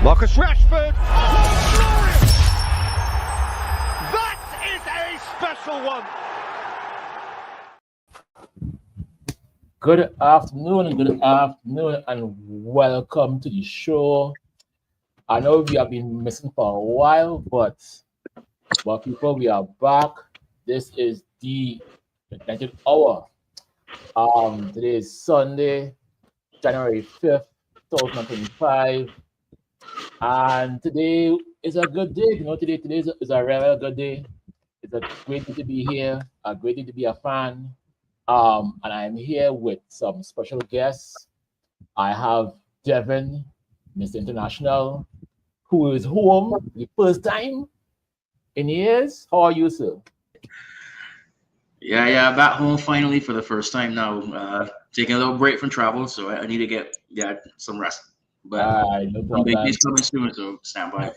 Marcus Rashford. Oh, glorious! That is a special one. Good afternoon, and welcome to the show. I know we have been missing for a while, but people, we are back. This is the United Hour. Today is Sunday, January 5th, 2025. And today is a good day. Today is a really good day. It's a great day to be here, a great day to be a fan. And I'm here with some special guests. I have Devin, Mr. International, who is home the first time in years. How are you, sir? Yeah, back home finally for the first time now. Taking a little break from travel, so I need to get some rest. But No problem. He's coming soon, so stand by.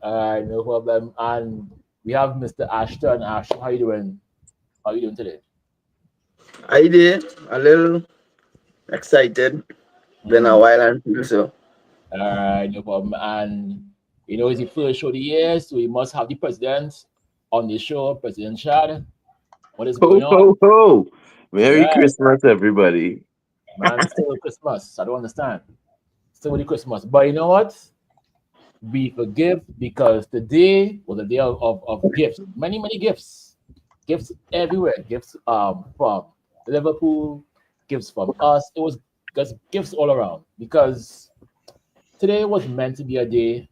No problem. And we have Mr. Ashton. Ashton, how you doing? How you doing today? I did a little excited. Been a while until so. No problem. And it's the first show of the year, so we must have the president on the show, President Chad. What is going on? Ho! Merry Christmas, everybody. Man, still Christmas. I don't understand. Still with Christmas. But you know what? We forgive because today was a day of gifts. Many gifts. Gifts everywhere. Gifts from Liverpool, gifts from us. It was just gifts all around because today was meant to be a day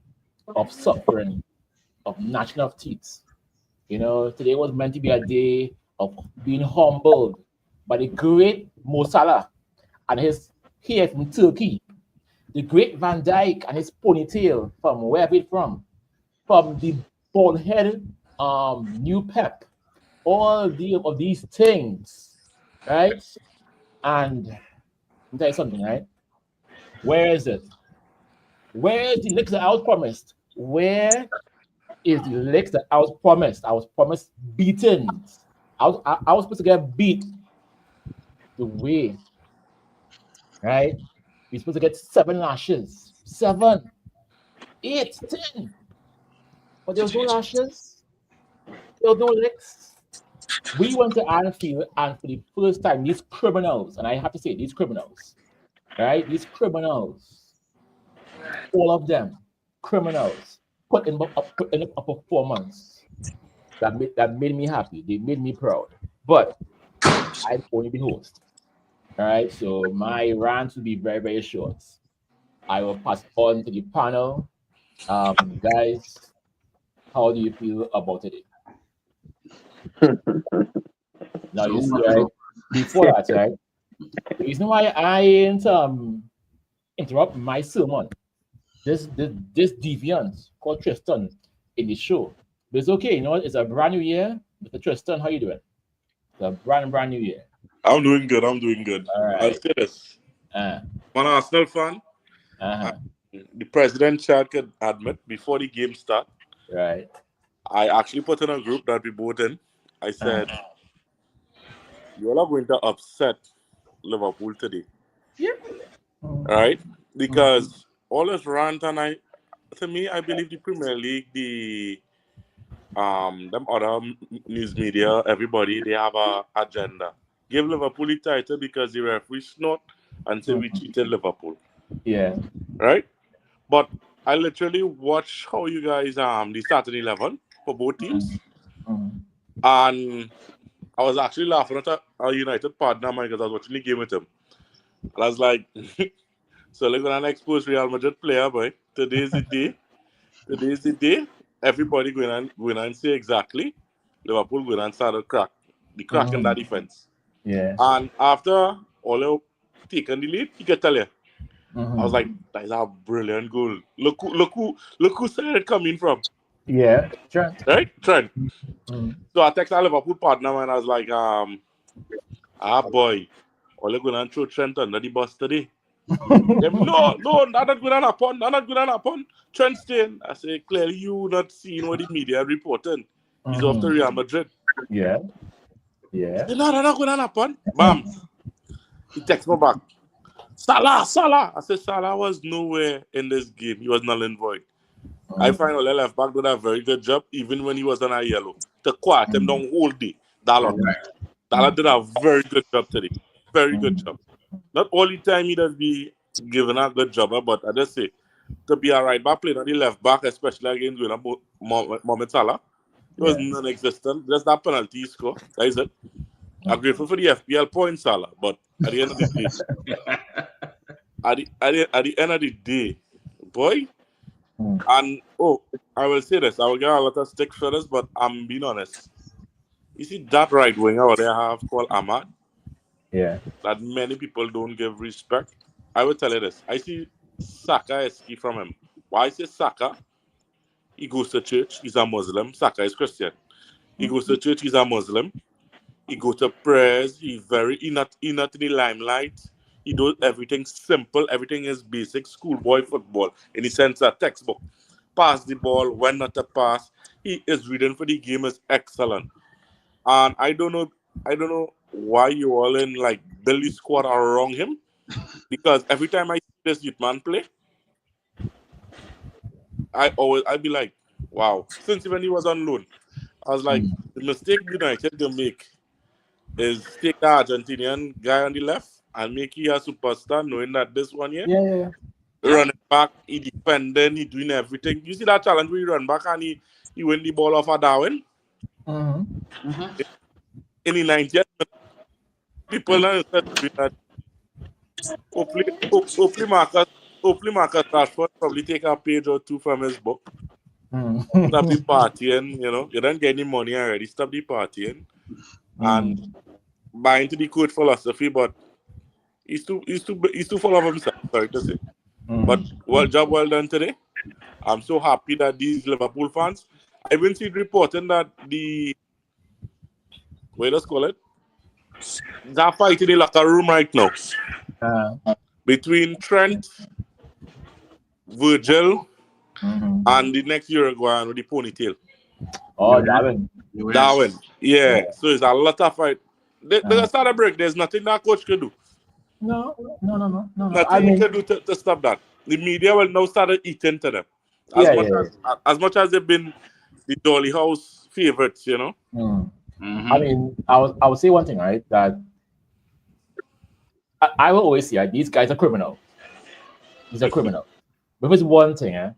of suffering, of gnashing of teeth. Today was meant to be a day of being humbled by the great Mo Salah and his hair from Turkey, the great Van Dijk and his ponytail from wherever it's from the bald head new Pep, all of these things, right? And I'll tell you something, right? Where is it? Where is the licks that I was promised? Where is the licks that I was promised? I was promised beaten. I was supposed to get beat the way, right? We're supposed to get 7 lashes. 7, 8, 10. But there was no lashes. There was no licks. We went to Anfield, and for the first time, these criminals, and I have to say, these criminals, right? These criminals, all of them, criminals, put in a performance that made me happy. They made me proud. But I've only been host. All right, so my rant will be very, very short. I will pass on to the panel. Guys, how do you feel about today? Now you see, right? Before that, right? The reason why I interrupt my sermon, this deviant called Tristan in the show. But it's okay, it's a brand new year. Mr. Tristan, how you doing? It's a brand new year. I'm doing good. All right. I'll say this. I'm an Arsenal fan. The president Chad could admit before the game start. Right. I actually put in a group that we both in. I said, you all are going to upset Liverpool today. Yep. Right? Because all this rant and I believe the Premier League, them other news media, everybody, they have a agenda. Give Liverpool the title because the referee snort and say we cheated Liverpool. Yeah. Right? But I literally watched how you guys the starting 11 for both teams. And I was actually laughing at a United partner of mine because I was watching the game with him. And I was like, so we're going to expose Real Madrid player, boy. Today's the day. Everybody going and say exactly. Liverpool going and start the crack in that defense. Yeah. And after Ole taken the lead, he could tell you. I was like, that is a brilliant goal. Look who said it coming from. Yeah, Trent. Right? Trent. So I texted our Liverpool partner and I was like, boy, Ole going and throw Trent under the bus today. No, not going to happen. Trent staying. I say, clearly you not seeing what the media are reporting. He's off to Real Madrid. Yeah. Yeah. No, not going to happen. Bam. He texts me back. Salah. I said Salah was nowhere in this game. He was null and void. I find Ole left back did a very good job, even when he was on a yellow. To quiet him down whole day. Dalla did a very good job today. Very good job. Not all the time he does be given a good job, but I just say to be a right back playing on the left back, especially against Mohamed Salah, it was non-existent. Just that penalty he scored. That is it. I'm grateful for the FPL points, Salah, but at the end of the day, at the end of the day, boy. And I will say this, I will get a lot of stick for this, but I'm being honest. You see that right winger what they have called Ahmad? Yeah. That many people don't give respect. I will tell you this. I see Saka escape from him. Why I say Saka? He goes to church, he's a Muslim. Saka is Christian. He goes to church, he's a Muslim. He goes to prayers, he not in the limelight. He does everything simple, everything is basic schoolboy football in the sense of textbook. Pass the ball, when not to pass. He is reading for the game is excellent. And I don't know why you all in like Billy squad around him. Because every time I see this youth man play, I be like, wow. Since when he was on loan, I was like, the mistake United to make is take the Argentinian guy on the left and make he a superstar, knowing that this one here, running back, he defending, he doing everything. You see that challenge where he run back and he win the ball off a Darwin? In the 90th minute, people now instead of doing that. Hopefully Marcus Rashford probably take a page or two from his book. Stop the partying, you don't get any money already. Stop the partying and buy into the coach philosophy, but he's too full of himself, sorry to say. But job well done today. I'm so happy that these Liverpool fans, I even see reporting that let's call it, that fight in the locker room right now between Trent, Virgil, and the next Uruguayan with the ponytail. Oh, Darwin. Yeah. So it's a lot of fight. There's start a break. There's nothing that coach can do. No. Nothing you can do to stop that. The media will now start eating to them. As much as they've been the Dolly House favorites, I mean, I would say one thing, right? That I will always say, these guys are criminals. These are criminals. But it's one thing,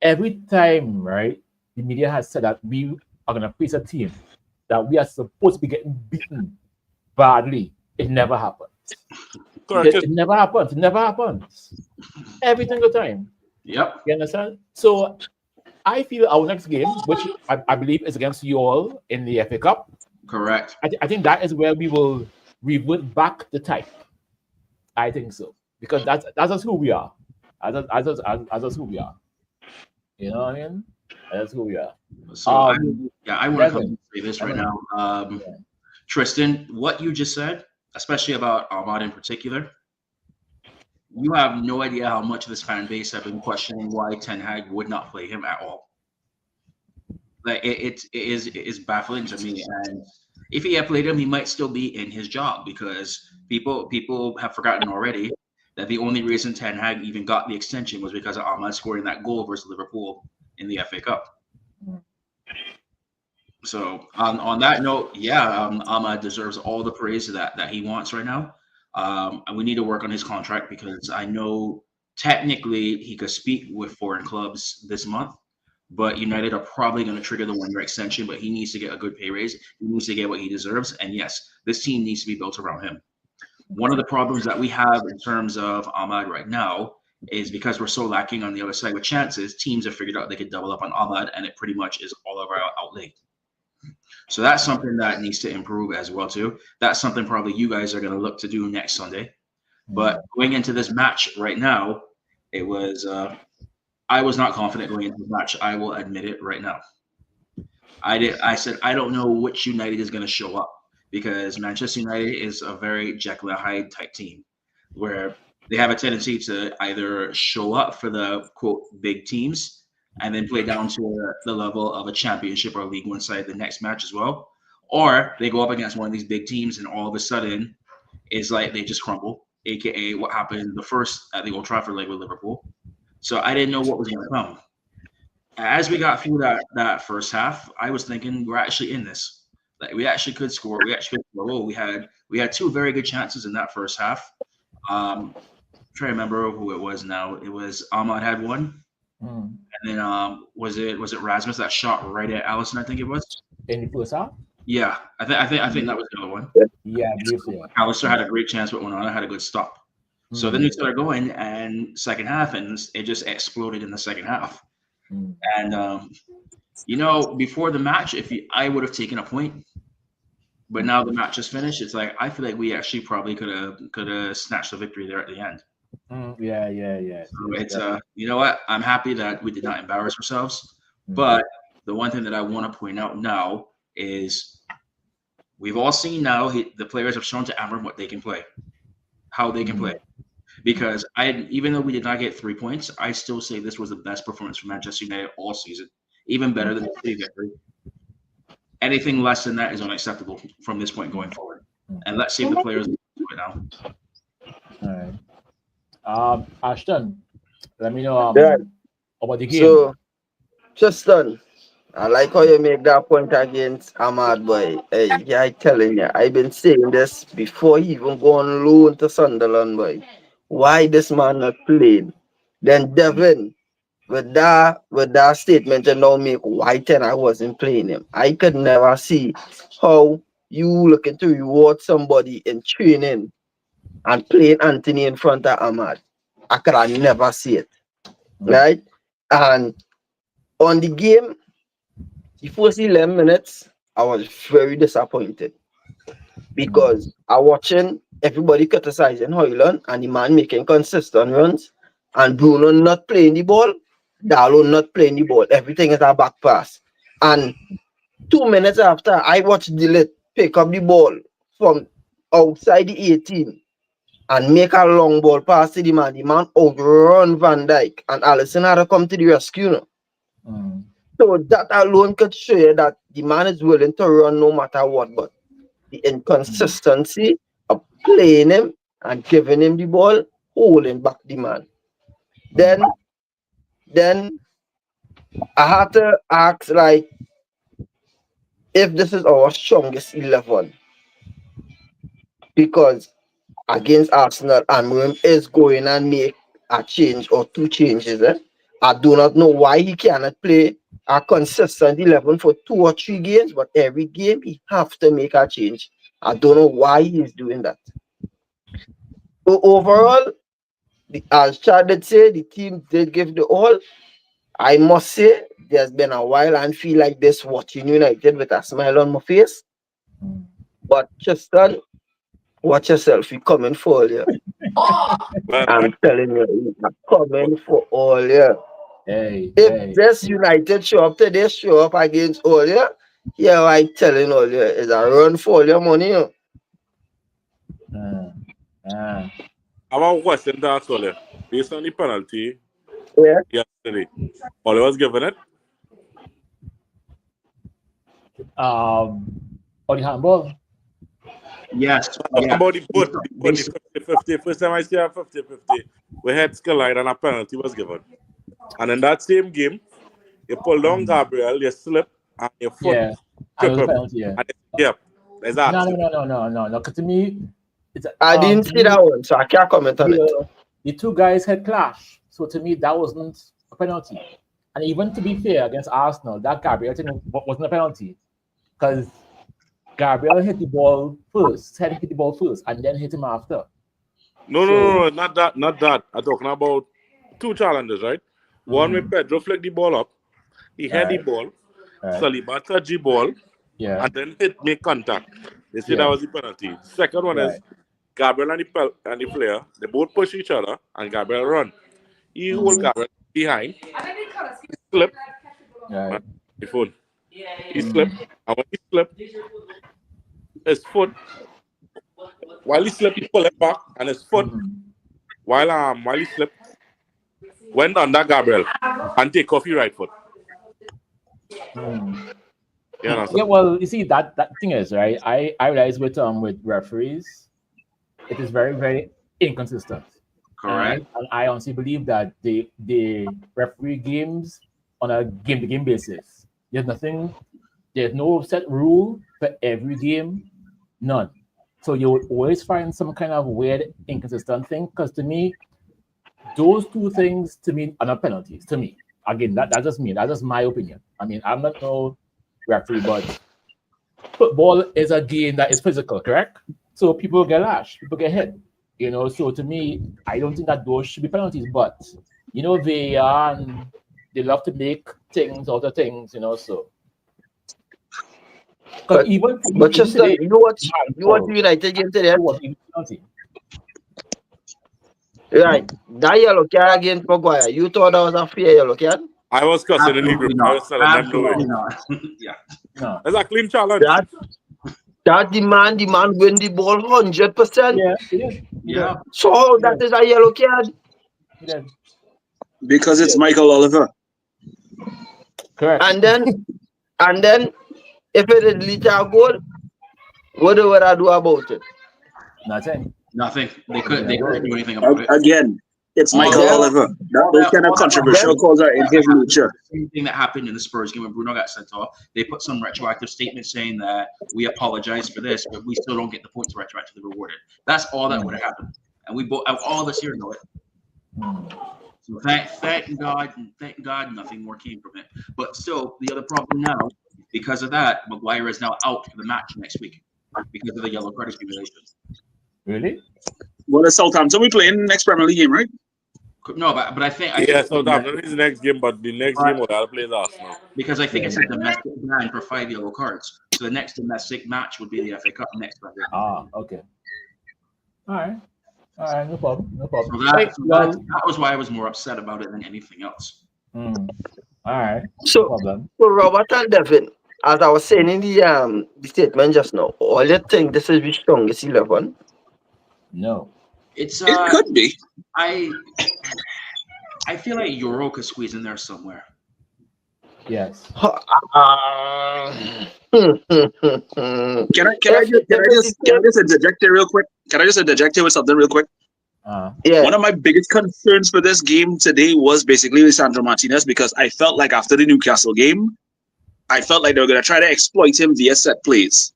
every time, right, the media has said that we are going to face a team that we are supposed to be getting beaten badly. It never happens. It never happens. It never happens. Every single time. Yep. You understand? So I feel our next game, which I believe is against you all in the FA Cup. Correct. I think that is where we will revert back the type. I think so. Because that's just who we are. That's just who we are. You know what I mean? That's who we are. So I want to say this right now. Tristan, what you just said, especially about Ahmad in particular, you have no idea how much of this fan base have been questioning why Ten Hag would not play him at all. Like it is baffling to me. And if he had played him, he might still be in his job because people have forgotten already that the only reason Ten Hag even got the extension was because of Ahmad scoring that goal versus Liverpool in the FA Cup. So on that note, Ahmad deserves all the praise that he wants right now. And we need to work on his contract because I know technically he could speak with foreign clubs this month, but United are probably going to trigger the 1-year extension, but he needs to get a good pay raise. He needs to get what he deserves. And yes, this team needs to be built around him. One of the problems that we have in terms of Ahmad right now is because we're so lacking on the other side with chances, teams have figured out they could double up on Ahmad and it pretty much is all of our outlay. So that's something that needs to improve as well too. That's something probably you guys are going to look to do next Sunday. But going into this match right now, it was I was not confident going into the match. I will admit it right now. I said I don't know which United is going to show up because Manchester United is a very Jekyll and Hyde type team where they have a tendency to either show up for the quote big teams and then play down to the level of a championship or League One side the next match as well. Or they go up against one of these big teams and all of a sudden it's like they just crumble aka what happened the first at the Old Trafford leg with Liverpool. So I didn't know what was going to come. As we got through that first half, I was thinking we're actually in this. Like we actually could score. We actually could score. Oh, we had two very good chances in that first half. I'm trying to remember who it was now. It was Ahmad had one. And then was it Rasmus that shot right at Allison? I think it was. In the first half? Yeah, I think that was the other one. Yeah, I believe so. Yeah. Alistair had a great chance, but Onana had a good stop. So then we started going, and second half, and it just exploded in the second half. And before the match, I would have taken a point, but now the match is finished. It's like I feel like we actually probably could have snatched the victory there at the end. Yeah. So it's you know what? I'm happy that we did not embarrass ourselves. But the one thing that I want to point out now is we've all seen now the players have shown to Amorim what they can play, how they can play. Because even though we did not get 3 points, I still say this was the best performance from Manchester United all season, even better than the City victory. Anything less than that is unacceptable from this point going forward. And let's see if the players do it now. All right. Ashton, let me know about the game. So, Justin, I like how you make that point against Ahmad, boy. Hey, yeah, I telling you, I've been saying this before he even go on loan to Sunderland, boy. Why this man not played? Then Devin, with that statement you now make, why 10 I wasn't playing him? I could never see how you looking to reward somebody in training and playing Anthony in front of Ahmad. I could have never see it. Right? And on the game, the first 11 minutes, I was very disappointed because I watching everybody criticizing Højlund and the man making consistent runs and Bruno not playing the ball, Darlow not playing the ball. Everything is a back pass. And 2 minutes after, I watched Dillet pick up the ball from outside the 18 and make a long ball pass to the man. The man outrun Van Dijk and Alisson had to come to the rescue. So that alone could show you that the man is willing to run no matter what, but the inconsistency of playing him and giving him the ball, holding back the man. Then I had to ask, like, if this is our strongest 11, because against Arsenal, Amorim is going and make a change or two changes. I do not know why he cannot play a consistent 11 for 2 or 3 games, but every game he have to make a change. I don't know why he's doing that. So overall, as Chad did say, the team did give the all. I must say, there's been a while and feel like this watching United with a smile on my face. But Tristan, watch yourself. You're coming for all, yeah. I'm telling you, you're coming for all, yeah. If this United show up today, show up against all, yeah, I'm telling all, yeah, it's a run for all your money, yeah. I have a question to ask Ole. Based on the penalty yesterday, Ole was given it? On the handball? Yes. About the boot, the 50-50. First time I see a 50-50, we had collide and a penalty was given. And in that same game, you pull down Gabriel, you slip, and your foot trip him. Penalty, Exactly. No. Because to me, I didn't see that one, so I can't comment on it. The two guys had clashed. So to me, that wasn't a penalty. And even to be fair, against Arsenal, that Gabriel thing wasn't a penalty. Because Gabriel hit the ball first, and then hit him after. No, not that. I'm talking about 2 challenges, right? One with Pedro flicked the ball up, he had the ball, Saliba touched the ball, and then make contact. They say that was the penalty. Second one is Gabriel and the player, they both push each other, and Gabriel run. He hold Gabriel behind, he slipped, the phone. He slipped, and when he slipped, his foot, while he slipped, he pulled it back, and his foot, while he slipped, went under Gabriel and take off your right foot. Yeah, well, you see that thing is right. I realize with referees, it is very, very inconsistent. Correct. And I honestly believe that they referee games on a game-to-game basis. There's no set rule for every game, none. So you would always find some kind of weird, inconsistent thing. Because to me, those two things to me are not penalties. To me, again, that's just me. That's just my opinion. I mean, I'm not no referee, but football is a game that is physical, correct? So people get lashed, people get hit. So to me, I don't think that those should be penalties. But they love to make things out of things. So. But just today, you watch United game today. Right, that yellow card against Maguire. You thought that was a fair yellow card? I was cussing in the Absolutely group. I was not. telling them no way. Absolutely not. Yeah. No. It's a clean challenge. That the man win the ball 100%. Yeah, it is. Yeah. So how that is a yellow card? Because it's Michael Oliver. Correct. And then if it is Lita goal, what do I do about it? Nothing. They couldn't do anything about it. Again, it's Michael Oliver. Those kind of controversial calls are in his nature. Same thing that happened in the Spurs game when Bruno got sent off. They put some retroactive statement saying that we apologize for this, but we still don't get the points retroactively rewarded. That's all that would have happened, and we both, all of us here know it. So thank God, nothing more came from it. But still, the other problem now, because of that, Maguire is now out for the match next week because of the yellow card accumulation. Really? Well, it's Southampton. We playing next Premier League game, right? No, but I think Southampton is the next game, but the next game we'll play Arsenal. Because I think it's a domestic ban for 5 yellow cards. So the next domestic match would be the FA Cup next Sunday. Okay. All right, no problem. So that was why I was more upset about it than anything else. All right. So, no problem. So Robert and Devin, as I was saying in the statement just now, all you think this is the strongest 11? No. It could be. I feel like Euro could squeeze in there somewhere. Yes. Can I just interject here real quick? Can I just interject here with something real quick? Yeah. One of my biggest concerns for this game today was basically Lisandro Martinez, because I felt like after the Newcastle game, I felt like they were going to try to exploit him via set plays.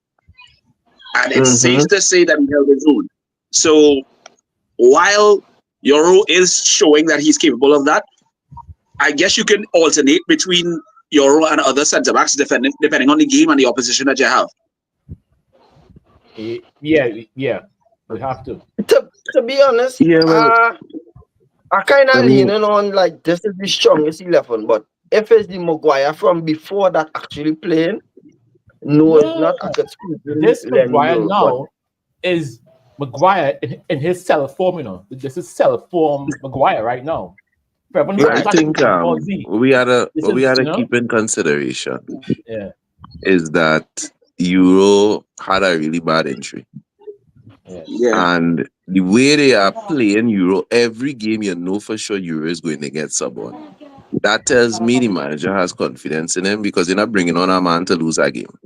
And it's safe to say that he held his own. So while Euro is showing that he's capable of that, I guess you can alternate between Euro and other centre-backs depending on the game and the opposition that you have. Yeah. We have to. To be honest, I kind of leaning on like this is the strongest 11, but if it's the Maguire from before that actually playing, no, it's not. I could this Maguire now is Maguire in his self-form, This is self-form Maguire right now. I think we had to keep in consideration is that Euro had a really bad injury. Yeah. And the way they are playing Euro, every game you know for sure Euro is going to get someone. That tells me the manager has confidence in him because they're not bringing on a man to lose a game.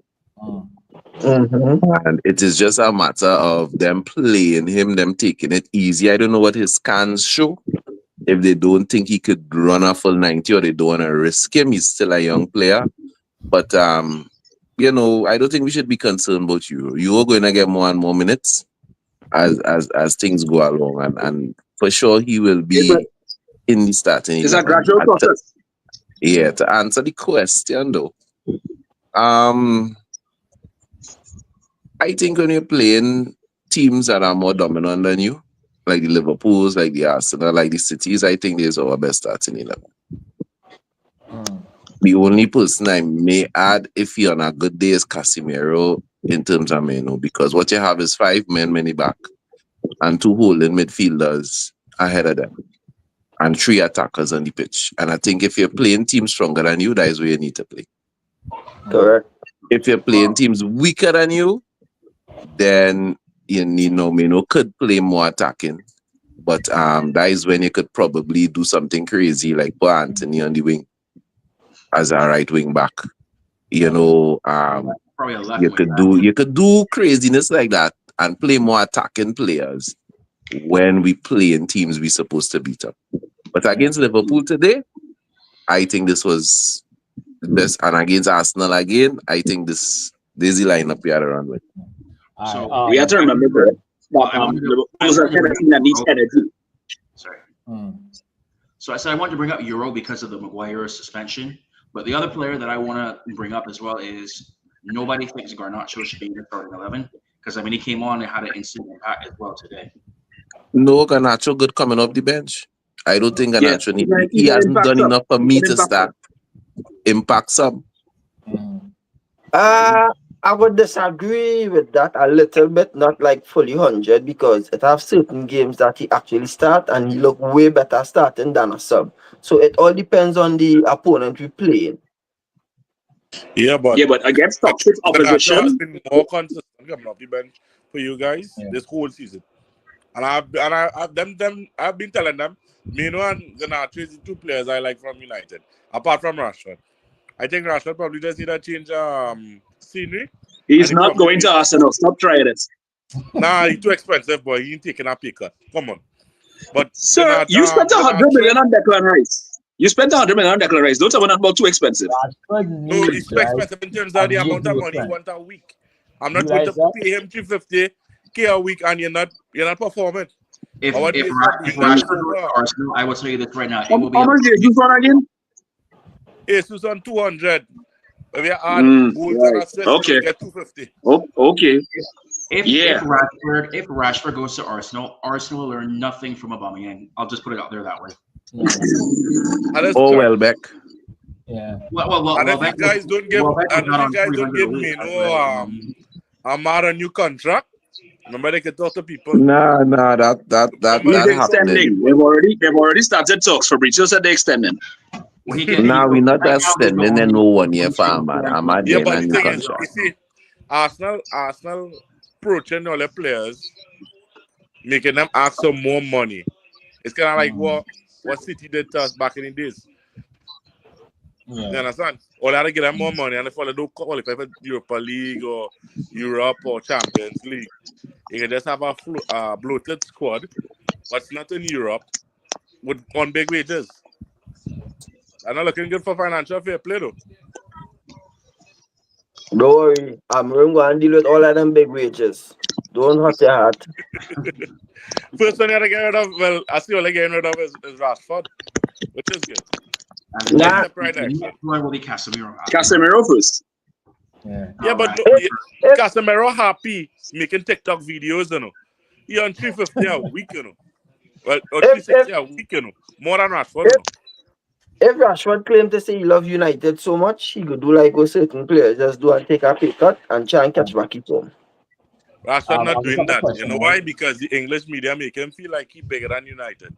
And it is just a matter of them playing him, them taking it easy. I don't know what his scans show. If they don't think he could run a full 90 or they don't want to risk him, he's still a young player. But, I don't think we should be concerned about Euro. You're going to get more and more minutes as things go along. And for sure, he will be in the starting. It's a gradual process. Yeah, to answer the question, though. I think when you're playing teams that are more dominant than you, like the Liverpools, like the Arsenal, like the Cities, I think there's our best starting 11. The only person I may add if you're on a good day is Casemiro in terms of Meno, because what you have is 5 men many back and 2 holding midfielders ahead of them and 3 attackers on the pitch. And I think if you're playing teams stronger than you, that is where you need to play. Correct. If you're playing teams weaker than you, then Meno could play more attacking. But that is when you could probably do something crazy like put Anthony on the wing as a right wing back. You could do craziness like that and play more attacking players when we play in teams we're supposed to beat up. But against Liverpool today, I think this was the best. And against Arsenal again, I think this is the lineup we had to run with. So We have to remember that Liverpool's a kind of team that needs energy. Sorry. So I said I wanted to bring up Euro because of the Maguire suspension, but the other player that I want to bring up as well is nobody thinks Garnacho should be in the starting 11 because I mean he came on and had an instant impact as well today. No, Garnacho good coming off the bench. I don't think Garnacho Yes, he hasn't impact done sub. enough for me to Impact start impact sub. I would disagree with that a little bit, not like fully 100, because it have certain games that he actually start and he look way better starting than a sub. So it all depends on the opponent we playing. Yeah, but against toxic Garnacho has opposition, been more consistent coming off the bench for you guys this whole season. And I've been telling them, Mino and Garnacho is the two players I like from United, apart from Rashford. I think Rashford probably just need a change scenery. he's not going to Arsenal. Stop trying it. Nah, he's too expensive, boy. He ain't taking a pay cut. Come on. But Sir, you spent $100 million on Declan Rice. You spent $100 million on Declan Rice. Don't tell me not about too expensive. No, it's too expensive in terms of the amount of money he wants a week. I'm not going to pay him $350K a week and you're not performing. If Rashford goes to Arsenal, I will tell you this right now. It will be how much did you for again? Jesus on 200. If you add goals and assists, you get 250. Okay. If Rashford goes to Arsenal, Arsenal will learn nothing from Aubameyang. I'll just put it out there that way. Welbeck. Yeah. And if you guys don't give me Amar a new contract, remember they can talk to people. Nah, that extending. They've already started talks. Fabrizio said they're extending. We're not extending and no 1 year for Ahmad. Ahmad Yeah, but a the new thing is, contract. you see, Arsenal approaching all the players, making them ask for more money. It's kind of like what City did to us back in the days. Yeah. You understand? Or they had to give them more money, and if they don't qualify for Europa League or Europe or Champions League, you can just have a bloated squad, but it's not in Europe, on big wages. I'm not looking good for financial fair play, though. Don't worry, Amorim going to deal with all of them big wages. Don't hurt your heart. First one you got to get rid of, well, I see all they're getting rid of is Rashford, which is good. And next one will be Casemiro. Casemiro first. Yeah, but Casemiro happy making TikTok videos, you know. He on 350 a week, you know. Well, or 360 a week, you know. More than Rashford, you know. If Rashford claimed to say he loves United so much, he could do like what certain players just do and take a pay cut and try and catch back his home. Rashford not doing that. You know why? Because the English media make him feel like he's bigger than United.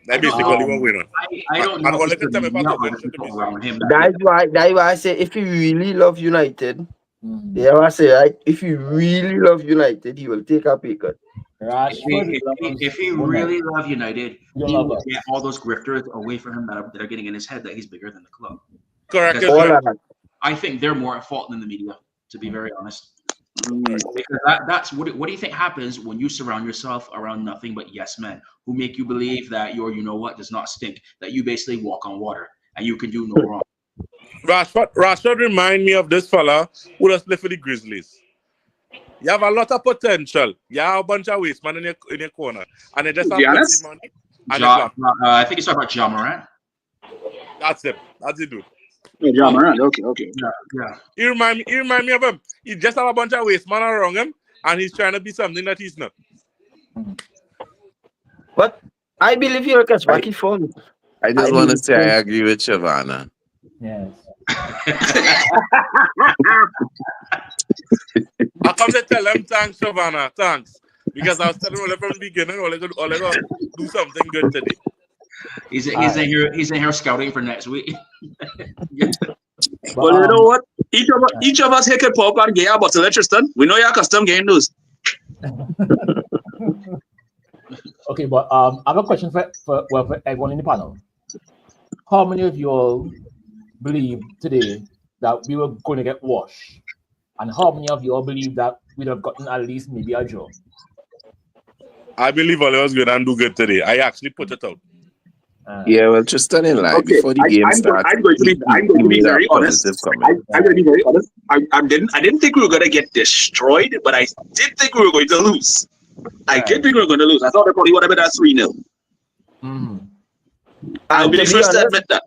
That's basically what we're on. I don't know. That's why I say if he really loves United, I say right, if he really loves United, he will take a pay cut. If he really loves United, he will get all those grifters away from him that are getting in his head that he's bigger than the club. Correct. I think they're more at fault than the media, to be very honest. Because that's what do you think happens when you surround yourself around nothing but yes men who make you believe that your does not stink, that you basically walk on water and you can do no wrong. Rashford remind me of this fella who does play for the Grizzlies. You have a lot of potential. You have a bunch of waste man in your corner, and they just have money. I think he's talking about Ja Morant. That's him. That's the dude. Ja Morant. Okay. Yeah. He remind me of him. He just have a bunch of waste man around him, and he's trying to be something that he's not. But I believe he'll catch back his phone. I just want to say I agree with Shavana. Yes. I come to tell them thanks, Shavana. Thanks. Because I was telling Ole from the beginning, Ole gonna do something good today. He's in here scouting for next week. Well, you know what? Each of us here can pop and get a bottle of Tristan. We know you're custom game news. Okay, but I have a question for everyone in the panel. How many of you all believe today that we were going to get washed? And how many of you all believe that we'd have gotten at least maybe a draw? I believe Ole was going to do good today. I actually put it out. Yeah, well, Tristan in line Okay, before the game starts. I'm going to be very honest. Comment. I'm going to be very honest. I didn't think we were going to get destroyed, but I did think we were going to lose. I did think we were going to lose. I thought it probably would have been a 3-0. I'll be the first to admit that.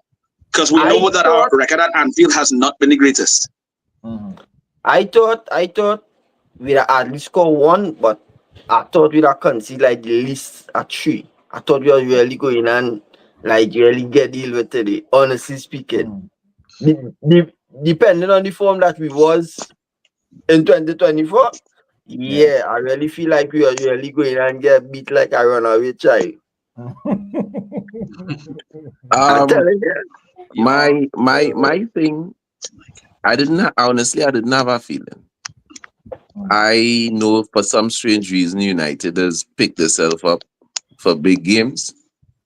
Because we know that our record at Anfield has not been the greatest. I thought we'd at least score 1, but I thought we'd have conceded like the least at 3. I thought we were really going and like really get deal with today, honestly speaking. Depending on the form that we was in 2024, yeah, I really feel like we are really going and get beat like a runaway child. I'm telling you. My thing, I didn't have a feeling. I know for some strange reason United has picked themselves up for big games.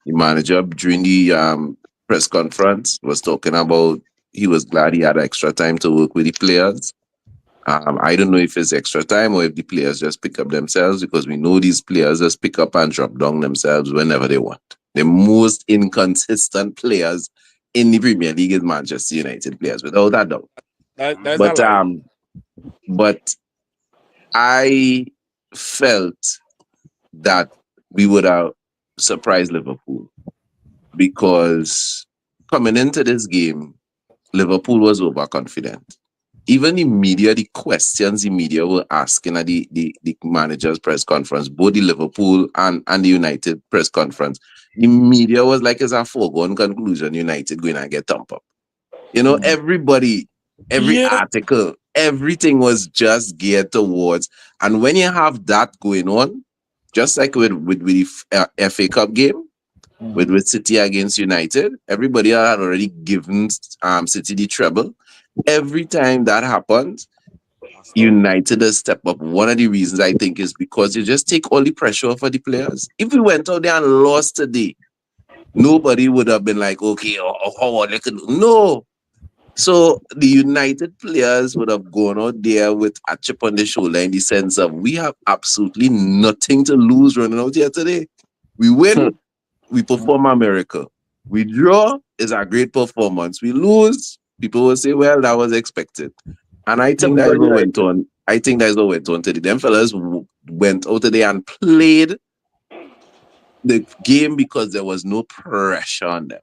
The manager during the press conference was talking about he was glad he had extra time to work with the players. I don't know if it's extra time or if the players just pick up themselves, because we know these players just pick up and drop down themselves whenever they want. The most inconsistent players in the Premier League is Manchester United players, without a doubt. But I felt that we would have surprised Liverpool, because coming into this game, Liverpool was overconfident. Even the media, the questions the media were asking at the manager's press conference, both the Liverpool and the United press conference, the media was like, it's a foregone conclusion, United going to get thumped up. You know, everybody, every article, everything was just geared towards. And when you have that going on, just like with the FA Cup game, with City against United, everybody had already given City the treble. Every time that happens, United has stepped up. One of the reasons I think is because you just take all the pressure off of the players. If we went out there and lost today, nobody would have been like, okay, how they can do. No. So the United players would have gone out there with a chip on the shoulder, in the sense of, we have absolutely nothing to lose running out here today. We win, we perform a miracle. We draw, is a great performance. We lose, people will say, well, that was expected. And I think that's what went on. I think that's what went on today. Them fellas went out today and played the game because there was no pressure on them.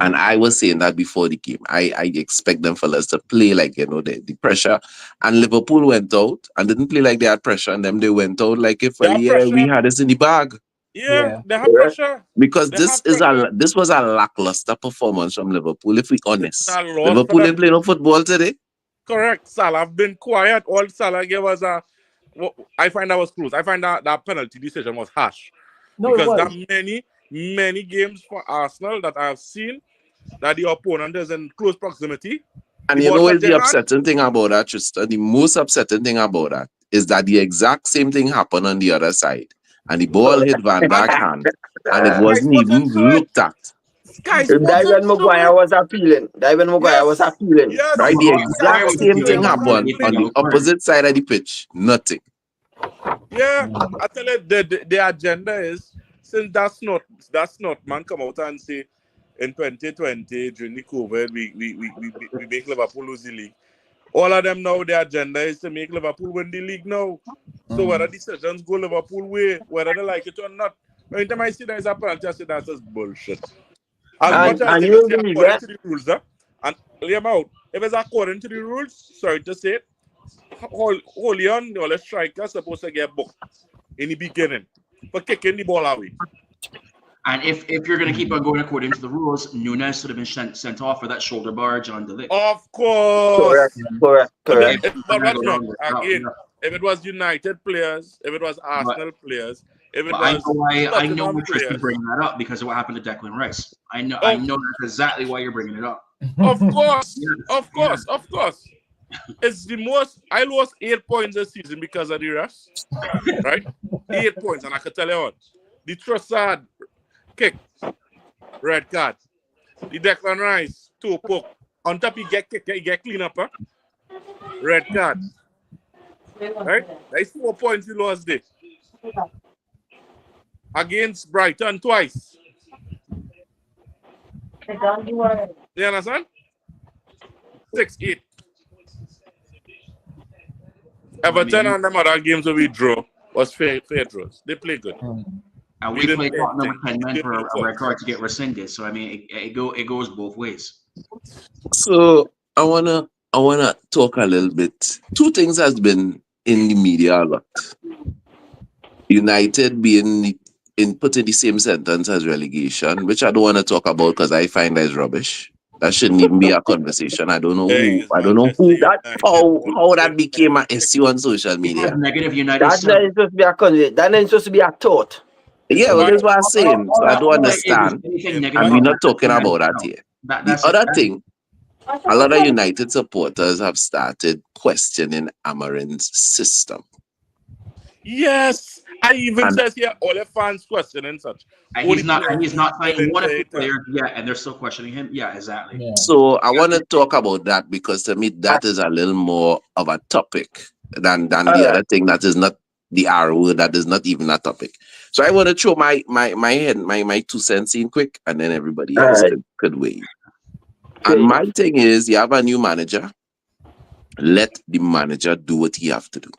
And I was saying that before the game. I expect them fellas to play like, you know, the pressure. And Liverpool went out and didn't play like they had pressure on them. They went out like, if we had this in the bag. Yeah, they have pressure. Because this was a lackluster performance from Liverpool, if we're honest. Liverpool didn't play no football today. Correct. Salah have been quiet. All Salah gave us I find that was close. I find that penalty decision was harsh. Because there are many games for Arsenal that I have seen that the opponent is in close proximity. And you know what's the upsetting thing about that, Tristan? The most upsetting thing about that is that the exact same thing happened on the other side. And the ball hit Van Dijk's hand. And it wasn't even looked at. David Maguire was appealing. Yes. Right? The exact same thing happened on the opposite side of the pitch. Nothing. Yeah. I tell you, the agenda is, since that's not man come out and say in 2020 during the COVID we make Liverpool lose the league. All of them now, their agenda is to make Liverpool win the league now. So whether decisions go Liverpool way, whether they like it or not, anytime I see there is a penalty, I say that's just bullshit. As much as they say according to the rules, and lay them out. If it's according to the rules, sorry to say it, Julian, the striker, is supposed to get booked in the beginning for kicking the ball away. And if you're going to keep on going according to the rules, Nunes should have been sent off for that shoulder barge on the leg. Of course. Correct. Again, if it was United players, if it was Arsenal players, if it was I know why Tristan bringing that up, because of what happened to Declan Rice. I know that's exactly why you're bringing it up. Of course. Of course. It's the most. I lost 8 points this season because of the refs. Right? 8 points, and I can tell you what. The Trossard kick, red card. The Declan Rice, 2 poke. On top, he get kick, he get clean up, huh? Red card. Right? That's 4 points he lost there. against Brighton twice. You understand? 6-8. Everton and them other games where we draw was fair draws. They play good. And We we didn't played play Tottenham anything. with 10 men We for didn't play a red card to get rescinded. So I mean, it goes both ways. So I wanna talk a little bit. Two things has been in the media a lot. United being put in the same sentence as relegation, which I don't want to talk about because I find that is rubbish. That shouldn't even be a conversation. I don't know Hey, who. it's I don't know Manchester who that. United. How that became an issue on social It media. has negative United That's not stuff. supposed to be a conversation. That's not supposed to be a thought. Yeah, well, that's what I'm saying. So I don't All that understand, is anything And negative and we're about not talking United about that stuff. here. The That's other it. thing, a lot of United supporters have started questioning Amorim's system. yes, I even And- says here all the fans questioning such. And All he's the not players signing willing one or to two it, players yet, and they're still questioning him. Yeah, exactly. Yeah. So I want to talk about that because to me that is a little more of a topic than the other thing that is not the R word, that is not even a topic. So I want to throw my 2 cents in quick, and then everybody else Alright. could weigh. And my thing is, you have a new manager. Let the manager do what he have to do.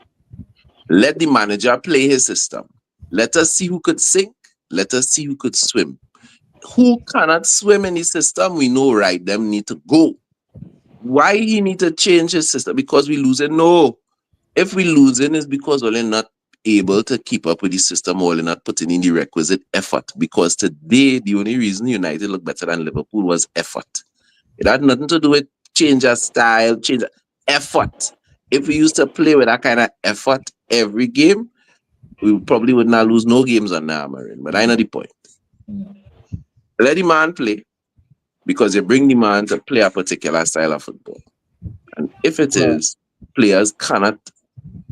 Let the manager play his system. Let us see who could sink. Let us see who could swim. Who cannot swim in his system, we know, right? Them need to go. Why he need to change his system? Because we losing? No. If we losing, it's because we're not able to keep up with the system, or we're not putting in the requisite effort. Because today, the only reason United look better than Liverpool was effort. It had nothing to do with change of style, change of effort. If we used to play with that kind of effort every game, we probably would not lose no games on Amorim. But I know the point. Let the man play, because you bring the man to play a particular style of football. And if it is players cannot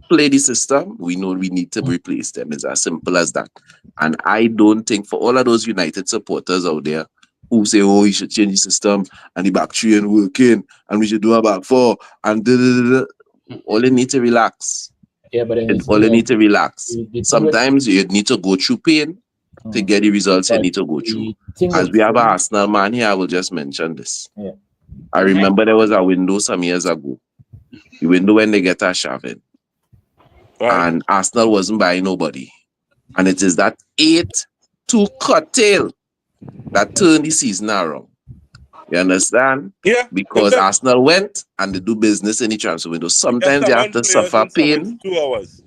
play the system, we know we need to replace them. It's as simple as that. And I don't think for all of those United supporters out there who say, oh, you should change the system and the back three ain't working and we should do a back four and all you need to relax. Yeah, but then All you need to relax. the thing Sometimes you need to go through pain to get the results you but need to go through. the thing As with- we have an Arsenal man here, I will just mention this. Yeah. I remember there was a window some years ago. The window when they get a shoving. Right. And Arsenal wasn't buying nobody. And it is that 8-2 curtail that turned the season around. You understand? Yeah. Because Listen, Arsenal went and they do business in the transfer window. Sometimes you have to suffer pain. 2 hours.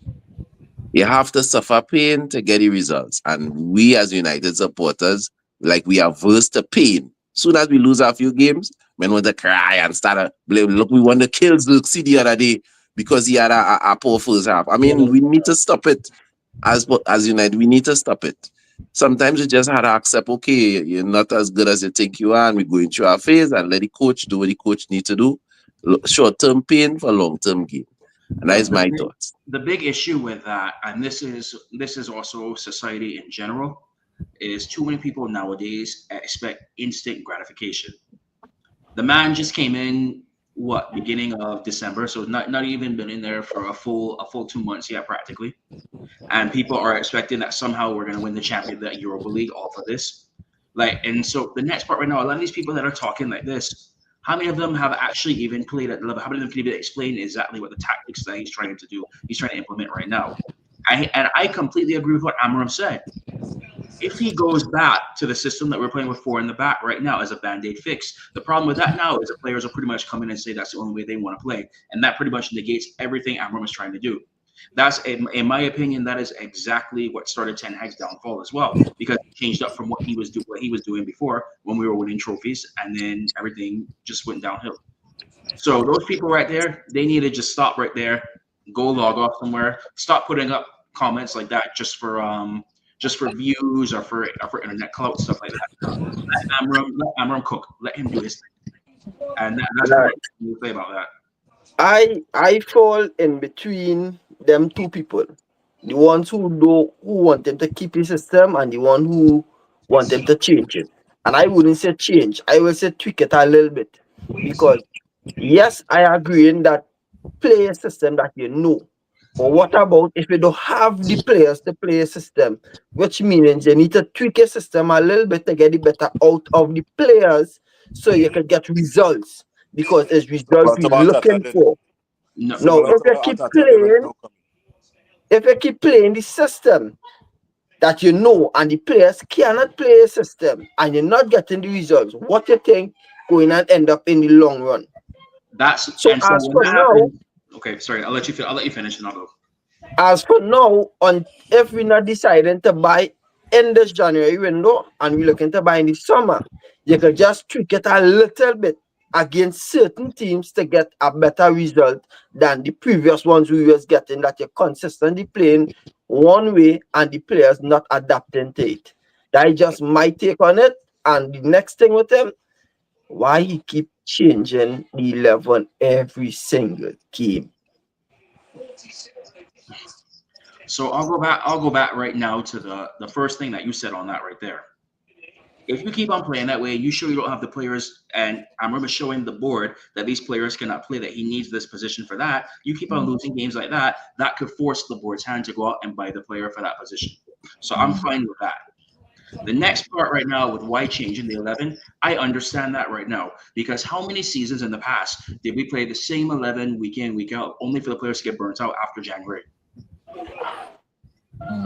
You have to suffer pain to get the results. And we as United supporters, like we are averse to pain. Soon as we lose a few games, men want to cry and start to blame. Look, we want to kill Zirkzee the other day because he had a poor first half. I mean, we need to stop it. As United, we need to stop it. Sometimes you just have to accept, okay, you're not as good as you think you are, and we're going through our phase, and let the coach do what the coach needs to do. Short-term pain for long-term gain. And that is my thoughts. The big issue with that, and this is also society in general, is too many people nowadays expect instant gratification. The man just came in beginning of December, so not even been in there for a full 2 months yet practically, and people are expecting that somehow we're going to win the champion, that Europa League off of this. And so the next part right now, a lot of these people that are talking like this, how many of them have actually even played at the level? How many of them can even explain exactly what the tactics that he's trying to do, he's trying to implement right now? And I completely agree with what Amorim said. If he goes back to the system that we're playing with 4 in the back right now as a Band-Aid fix, the problem with that now is the players will pretty much come in and say that's the only way they want to play. And that pretty much negates everything Amorim is trying to do. That's, in my opinion, that is exactly what started Ten Hag's downfall as well, because he changed up from what he was doing before when we were winning trophies, and then everything just went downhill. So those people right there, they need to just stop right there, go log off somewhere, stop putting up comments like that just for views or for internet clout, stuff like that. Let Amorim cook. Let him do his thing. And that's what you say about that. I fall in between them two people. The ones who want them to keep his system and the one who want them to change it. And I wouldn't say change. I will say tweak it a little bit. Because yes, I agree in that play a system that you know. But what about if you don't have the players to play a system, which means you need to tweak a system a little bit to get the better out of the players so you can get results because it's results Similar we're to what Arteta looking did. for. No, Now, Similar to what Arteta did with Malcolm. if you keep playing the system that you know and the players cannot play a system and you're not getting the results, what you think going to end up in the long run? that's So and so as when for that now, happens. Okay, sorry. I'll let you finish, and I'll go. if we're not deciding to buy in this January window and we're looking to buy in the summer, you could just tweak it a little bit against certain teams to get a better result than the previous ones we was getting, that you're consistently playing one way and the players not adapting to it. That is just my take on it. And the next thing with him, why he keep changing the 11 every single game. So I'll go back right now to the first thing that you said on that right there. If you keep on playing that way, you sure you don't have the players, and I remember showing the board that these players cannot play, that he needs this position for that. You keep on losing games like that, that could force the board's hand to go out and buy the player for that position. So I'm fine with that. The next part right now with why changing the 11, I understand that right now, because how many seasons in the past did we play the same 11 week in, week out, only for the players to get burnt out after January?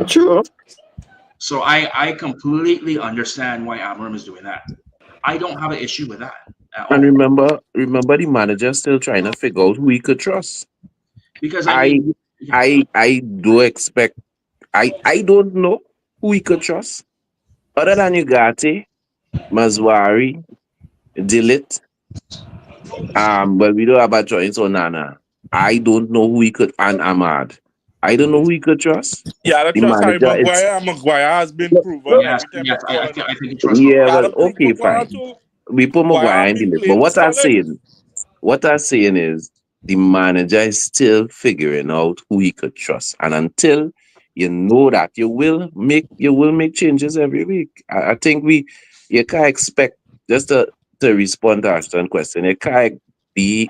True. So I completely understand why Amorim is doing that. I don't have an issue with that at all. And remember, the manager still trying to figure out who he could trust. Because I do expect. I don't know who he could trust other than Ugarte, Mazwari, Dillit. But we don't have a choice on Nana. I don't know who he could, and Ahmad. I don't know who he could trust. Yeah, the The trust Harry manager is Maguire, and Maguire has been proven yes, every time yes, they call him. I think you trust yeah, Yeah, well, the proof okay, Maguire fine. too. We put Maguire Maguire have in the been list. But playing solid. what I'm saying is the manager is still figuring out who he could trust. And until you know that, you will make changes every week. I think you can't expect just to respond to Ashton's question. You can't be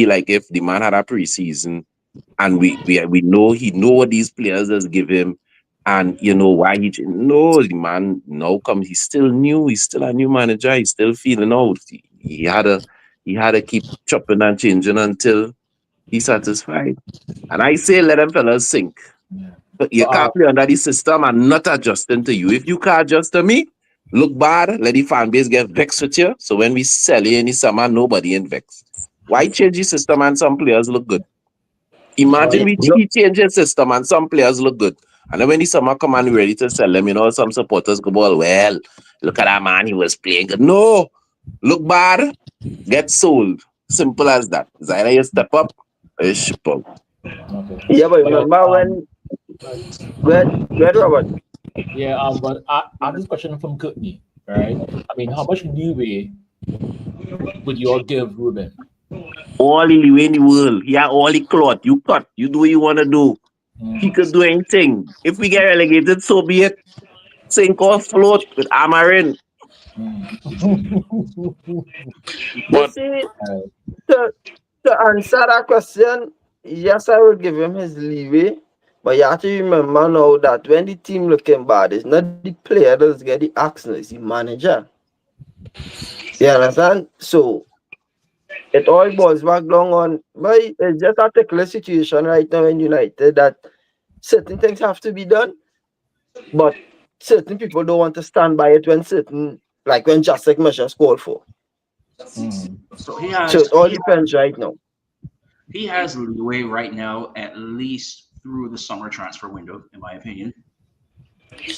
like if the man had a preseason and we know he know what these players has give him, and you know why no, the man now comes, he's still new, he's still a new manager, he's still feeling out. He had to keep chopping and changing until he's satisfied. And I say let them fellas sink. But you can't play under the system and not adjusting to you. If you can't adjust to me, look bad, let the fan base get vexed with you. So when we sell you in the summer, nobody in vex. Why change the system and some players look good? Imagine he change his system and some players look good. And then when the summer come and we're ready to sell them, some supporters go, well, look at that man, he was playing good. No, look bad, get sold. Simple as that. It's either you step up or you ship out. Okay. Yeah, but remember when Robert? Yeah, but I have this question from Courtney, right? I mean, how much leeway would you all give Ruben? All the way in the world. He had all the cloth. You cut. You do what you want to do. He could do anything. If we get relegated, so be it. Sink or float with Amorim. You see, to answer that question, yes, I would give him his leeway. But you have to remember now that when the team looking bad, it's not the player that's get the action, it's the manager. You understand? So it all boils back down on, but it's just a particular situation right now in United that certain things have to be done, but certain people don't want to stand by it when drastic measures called for. So it all depends right now. He has leeway right now, at least through the summer transfer window, in my opinion.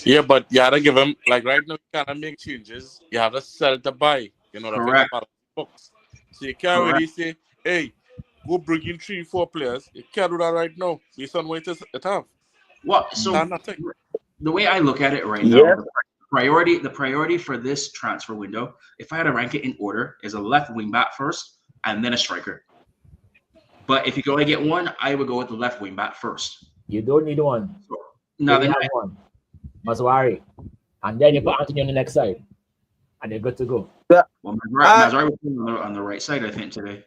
Yeah, but you gotta give him, like right now, you can't make changes. You have to sell to buy, Correct. Books. So you can't really say, hey, go bring in 3-4 players. You can't do that right now, based on what it have. Well, so the way I look at it right Yeah. now, the priority for this transfer window, if I had to rank it in order, is a left wing back first and then a striker. But if you can only get one, I would go with the left wing back first. You don't need one. No, you have one. Mazwari. And then you put Anthony on the next side. And you're good to go. Well, Mazwari was on the right side, I think, today.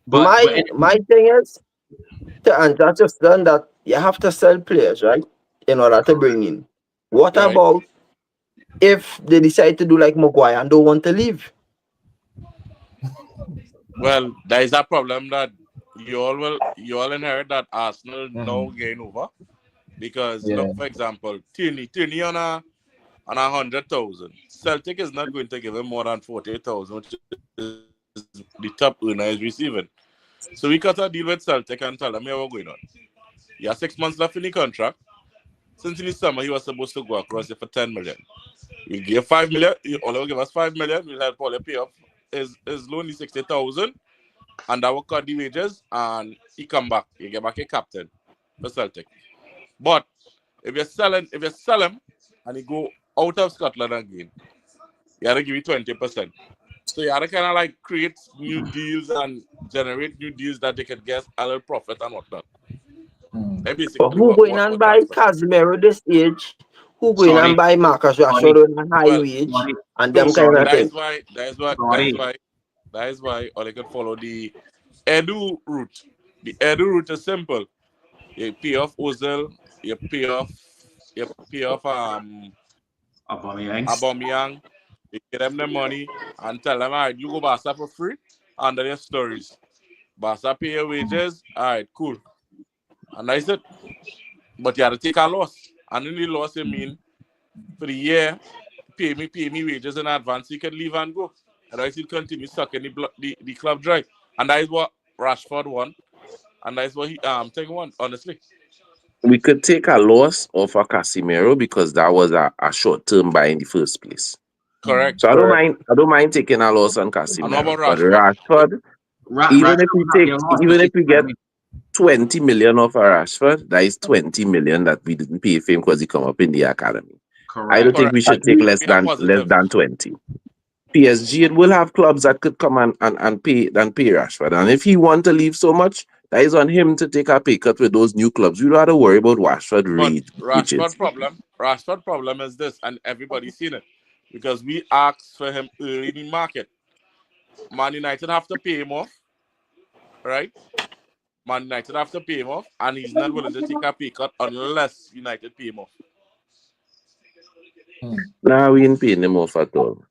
But my thing is, to answer just done that you have to sell players, right? In order to bring in. What Right. about if they decide to do like Maguire and don't want to leave? Well, there is a problem that you all inherit that Arsenal now gain over because Yeah. look, for example, Tierney on 100,000. Celtic is not going to give him more than 40,000, which is the top earner is receiving. So we got a deal with Celtic and tell them, yeah, what's going on. He has 6 months left in the contract. Since in the summer, he was supposed to go across it for 10 million. We give 5 million. All will give us 5 million. We'll help Paul pay off his loan, the 60,000, and that will cut the wages. And he come back. He get back a captain for Celtic. But if you sell him, and he go out of Scotland again, you have to give you 20%. So you have to kind of like create new deals and generate new deals that they could get a little profit and whatnot. That's But basically who going and what buy transfer. Casemiro this age? Who going Sorry, and buy Marcus sorry, Rashford on a high Well, wage sorry, and them so kind sorry, of thing? sorry. that is why, or they could follow the Edu route. The Edu route is simple. You pay off Ozil, you pay off Aubameyang. Aubameyang, you give them the money and tell them, all right, you go Barca for free under their stories. Barca pay your wages, all right, cool. And that's it. But you have to take a loss. And in the loss, you mean for the year, pay me wages in advance, you can leave and go. Otherwise, he'll continue sucking the club dry. And that is what Rashford won. And that is what he take one, honestly. We could take a loss off of Casemiro because that was a short-term buy in the first place. Correct. So Correct. I don't mind taking a loss on And what Casemiro. about But Rashford? Rashford, Rashford will not be a loss even this if we get season. 20 million off a Rashford, that is 20 million that we didn't pay for him because he come up in the academy. I don't Correct. think Correct. we should take Agreed. We have less positives. than 20. PSG, it will have clubs that could come and pay Rashford. And if he want to leave so much, that is on him to take a pay cut with those new clubs. We don't have to worry about Rashford But wages. Rashford problem is this, and everybody's seen it. Because we asked for him early in the market. Man United have to pay him off, right? Man United have to pay him off, and he's not willing to take a pay cut unless United pay him off. Nah, we ain't paying him off at all.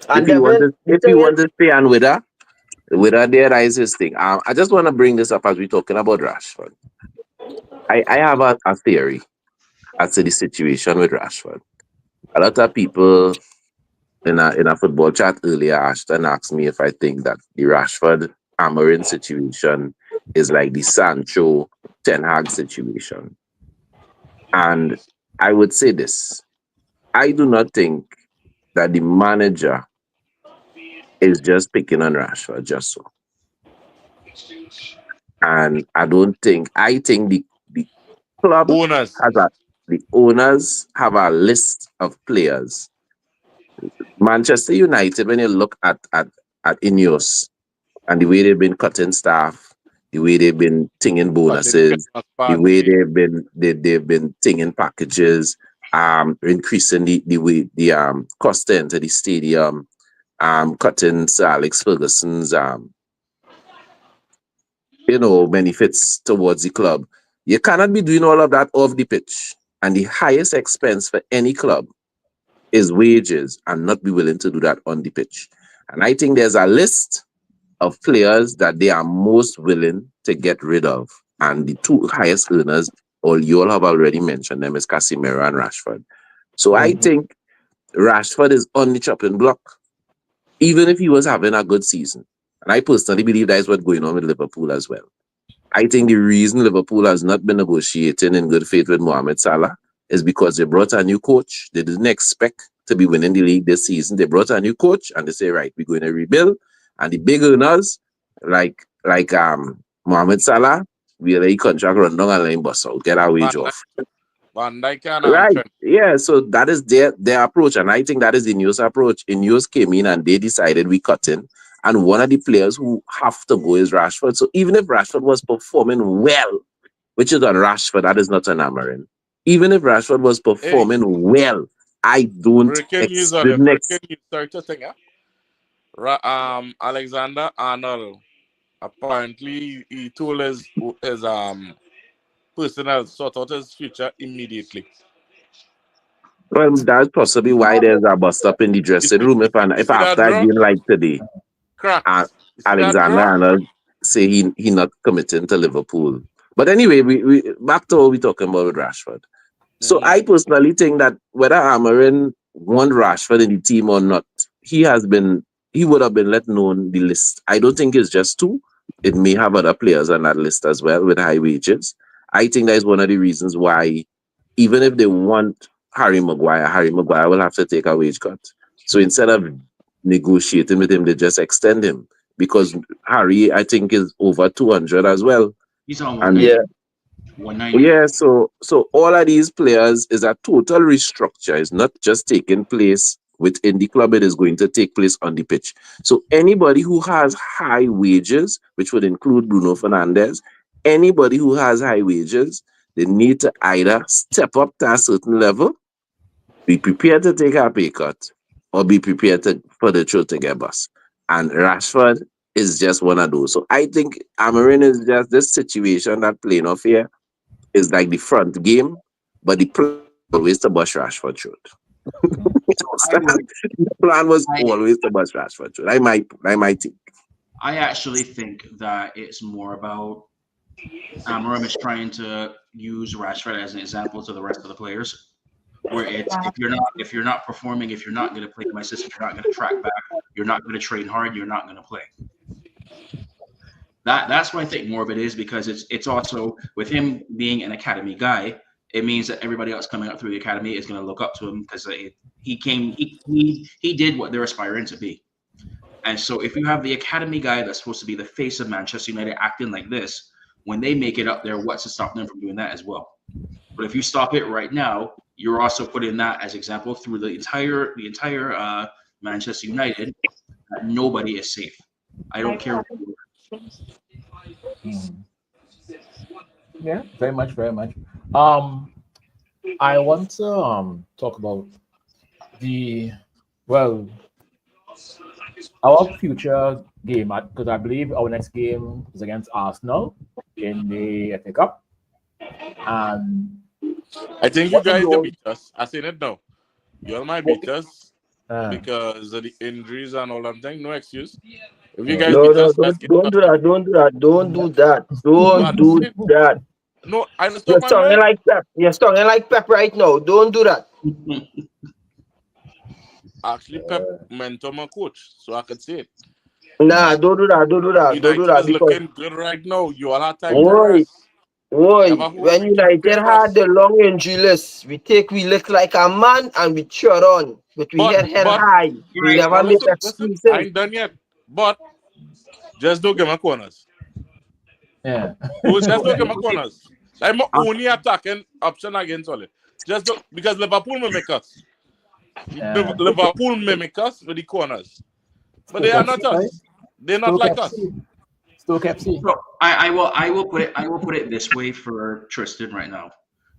And then the If he thing want is, to stay on with her there, that is his thing. I just want to bring this up as we're talking about Rashford. I have a theory as to the situation with Rashford. A lot of people in a football chat earlier, Ashton asked me if I think that the Rashford Amorim situation is like the Sancho Ten Hag situation. And I would say this. I do not think that the manager is just picking on Rashford just so. And I think the club Owners. the owners have a list of players. Manchester United, when you look at Ineos and the way they've been cutting staff, the way they've been tinging Cutting the bonuses, Christmas the way party. they've been tinging packages, increasing the cost into the stadium, cutting Sir Alex Ferguson's benefits towards the club. You cannot be doing all of that off the pitch. And the highest expense for any club is wages and not be willing to do that on the pitch. And I think there's a list of players that they are most willing to get rid of. And the two highest earners, you all have already mentioned them, is Casemiro and Rashford. So I think Rashford is on the chopping block, even if he was having a good season. And I personally believe that is what's going on with Liverpool as well. I think the reason Liverpool has not been negotiating in good faith with Mohamed Salah is because they brought a new coach. They didn't expect to be winning the league this season. They brought a new coach and they say, right, we're going to rebuild. And the big earners, like Mohamed Salah, we let contract run down and let him bust out, get our wage off. Van Dijk and Right. Trent. Yeah, so that is their approach. And I think that is the news approach. Ineos came in and they decided we cut in. And one of the players who have to go is Rashford. So even if Rashford was performing well, which is on Rashford, that is not an Amorim. Even if Rashford was performing well, I don't Breaking news on it. expect Breaking news. Sorry to think, Alexander Arnold apparently he told his personnel sort out his future immediately. Well, that's possibly why there's a bust up in the dressing room. If You see that after a draw? game like today, Cracks. You see that Alexander draw? Arnold say he not committing to Liverpool. But anyway, we back to what we talking about with Rashford. So I personally think that whether Amorim want Rashford in the team or not, he would have been let known the list. I don't think it's just two. It may have other players on that list as well with high wages. I think that is one of the reasons why, even if they want Harry Maguire will have to take a wage cut. So instead of negotiating with him, they just extend him because Harry, I think, is over 200 as well. He's on And 190. 190. yeah, so all of these players is a total restructure. It's not just taking place within the club, it is going to take place on the pitch. So anybody who has high wages, which would include Bruno Fernandes, anybody who has high wages, they need to either step up to a certain level, be prepared to take a pay cut, or be prepared for the truth to get bust. And Rashford is just one of those. So I think Amorim is just this situation that playing off here is like the front game, but the plan always to bust Rashford through. The plan was always to bust Rashford through. I might think. I actually think that it's more about Amorim is trying to use Rashford as an example to the rest of the players. Where it's if you're not performing, if you're not going to play my system, you're not going to track back, you're not going to train hard, you're not going to play. That's what I think more of it is, because it's also with him being an academy guy, it means that everybody else coming up through the academy is going to look up to him because he did what they're aspiring to be. And so if you have the academy guy that's supposed to be the face of Manchester United acting like this, when they make it up there, what's to stop them from doing that as well? But if you stop it right now, you're also putting that as example through the entire Manchester United that nobody is safe. I don't care. Yeah, very much. I want to talk about our future game, because I believe our next game is against Arsenal in the FA Cup, and I think you guys can beat us. I seen it now. You all might beat us because of the injuries and all that thing. No excuse. If you guys beat us, don't do that. Don't do that. Don't do that. Don't do that. No, I just You're talk my singing mind. like Pep. You're singing like Pep right now. Don't do that. Actually, Pep mentor my coach, so I could say it. Nah, don't do that. Don't do that. Don't do United that. is Because looking good right now. You all have time to rest. when United had the long injury list, we look like a man and we cheer on. But we head high. We never make excuses. I ain't done yet. But just don't give my corners. Yeah. Just don't give my corners. I'm only attacking option against Ole. Just don't, because Liverpool may make us. Liverpool may make us with the corners. But they are not us. They're not like us. Still kept seeing. So I will put it this way for Tristan right now.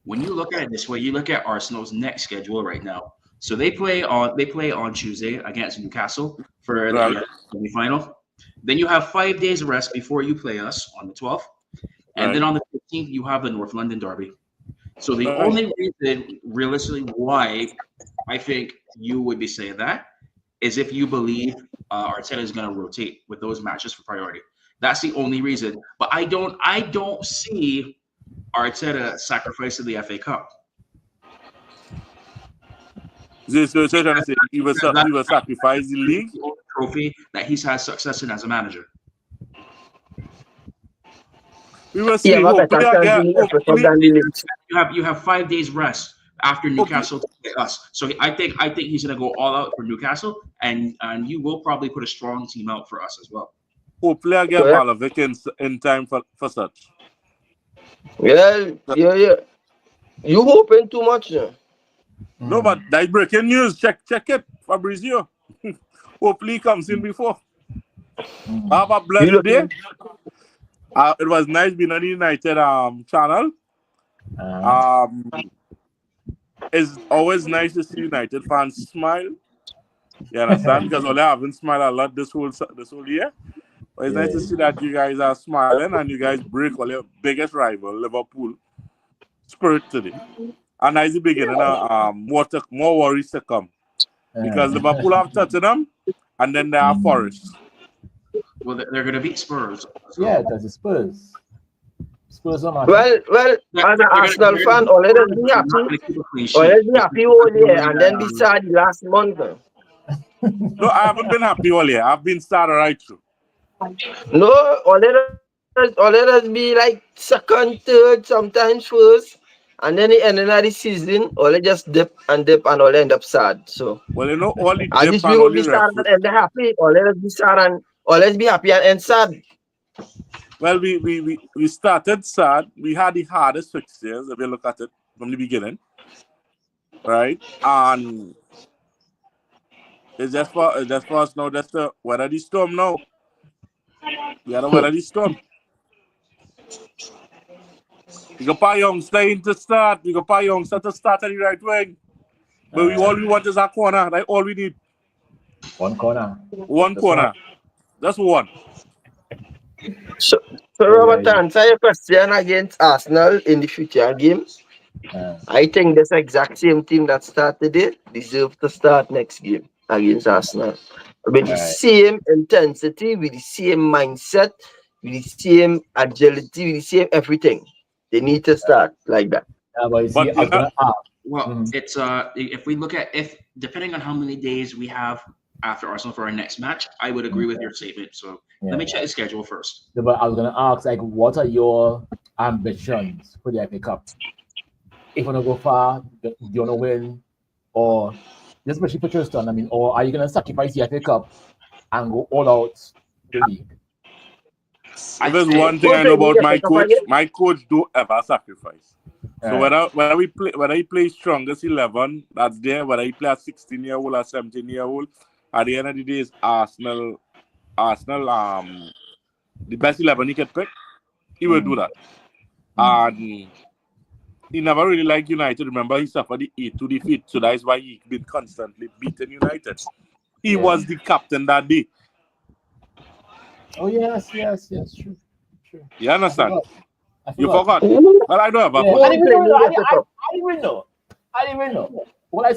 When you look at it this way, you look at Arsenal's next schedule right now. So they play on Tuesday against Newcastle for the semi-final. Then you have 5 days of rest before you play us on the 12th. And then on the 15th, you have the North London derby. So the only reason, realistically, why I think you would be saying that is if you believe Arteta is going to rotate with those matches for priority. That's the only reason. But I don't see Arteta sacrificing the FA Cup. So trying to say he will sacrifice the league trophy that he's had success in as a manager. We will see. You have 5 days rest after Newcastle to play us. So I think he's gonna go all out for Newcastle, and you will probably put a strong team out for us as well. Hopefully I get Balovic in time for such. Well, yeah. You hoping too much now. No, but that breaking news. Check it, Fabrizio. Hopefully he comes in before. Have a blessed day. It was nice being on the United channel. It's always nice to see United fans smile. You understand? Because Ole haven't smiled a lot this whole year. But it's nice to see that you guys are smiling and you guys break all your biggest rival, Liverpool, spirit today. And that's the beginning of more worries to come. Because Liverpool have Tottenham and then they have Forest. Well, they're going to beat Spurs. So. Yeah, because it's Spurs. Spurs are Well, as an Arsenal fan, already be happy. Already be happy all year and then be sad last month. No, I haven't been happy all year. I've been sad right through. No, already be like second, third, sometimes first. And then the end of the season, all just dip and all end up sad. So, well, you know, all the at least we will be sad and happy. All let's be sad and let's be happy and end sad. Well, we started sad. We had the hardest fixtures if you look at it from the beginning, right? And it's just for us now. Just to weather the storm now. We gotta weather the storm. We got Pa Youngster in to start. We got Pa Youngster to start at the right wing. But all we want is a corner. That's all we need. One corner. One corner. Just one. So Robert, to answer your question against Arsenal in the future games, I think this exact same team that started it deserves to start next game against Arsenal. With the same intensity, with the same mindset, with the same agility, with the same everything. They need to start like that. Yeah, but it's if we look at depending on how many days we have after Arsenal for our next match, I would agree with your statement. So let me check the schedule first. Yeah, but I was gonna ask, like, what are your ambitions for the FA Cup? If you wanna go far, do you wanna win, or especially for Tristan? I mean, or are you gonna sacrifice the FA Cup and go all out the league? If there's one thing I know about my coach don't ever sacrifice. So whether he plays strongest 11, that's there. Whether he plays 16-year-old or 17-year-old, at the end of the day, is Arsenal, the best 11 he can pick, he will do that. And he never really liked United. Remember, he suffered the 8-2 defeat, so that's why he's been constantly beating United. He was the captain that day. Oh yes, true. You understand? You forgot. Well, I don't have I didn't even know. What I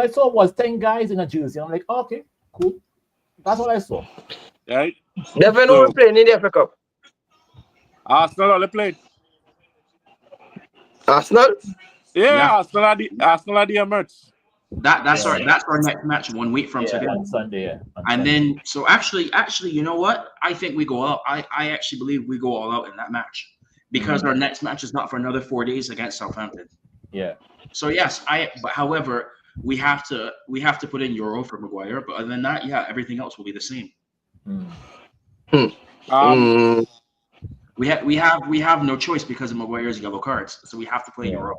saw was 10 guys in a jersey. I'm like, okay, cool. That's what I saw. Right? Never know who playing in the FA Cup. Arsenal only played. Arsenal? Yeah. Arsenal are the Emirates. That's our next match 1 week from today. On Sunday, and then so actually, you know what? I think we go out. I actually believe we go all out in that match because our next match is not for another 4 days against Southampton. Yeah. So yes, but however, we have to put in Euro for Maguire, but other than that, everything else will be the same. We have no choice because of Maguire's yellow cards, so we have to play Euro.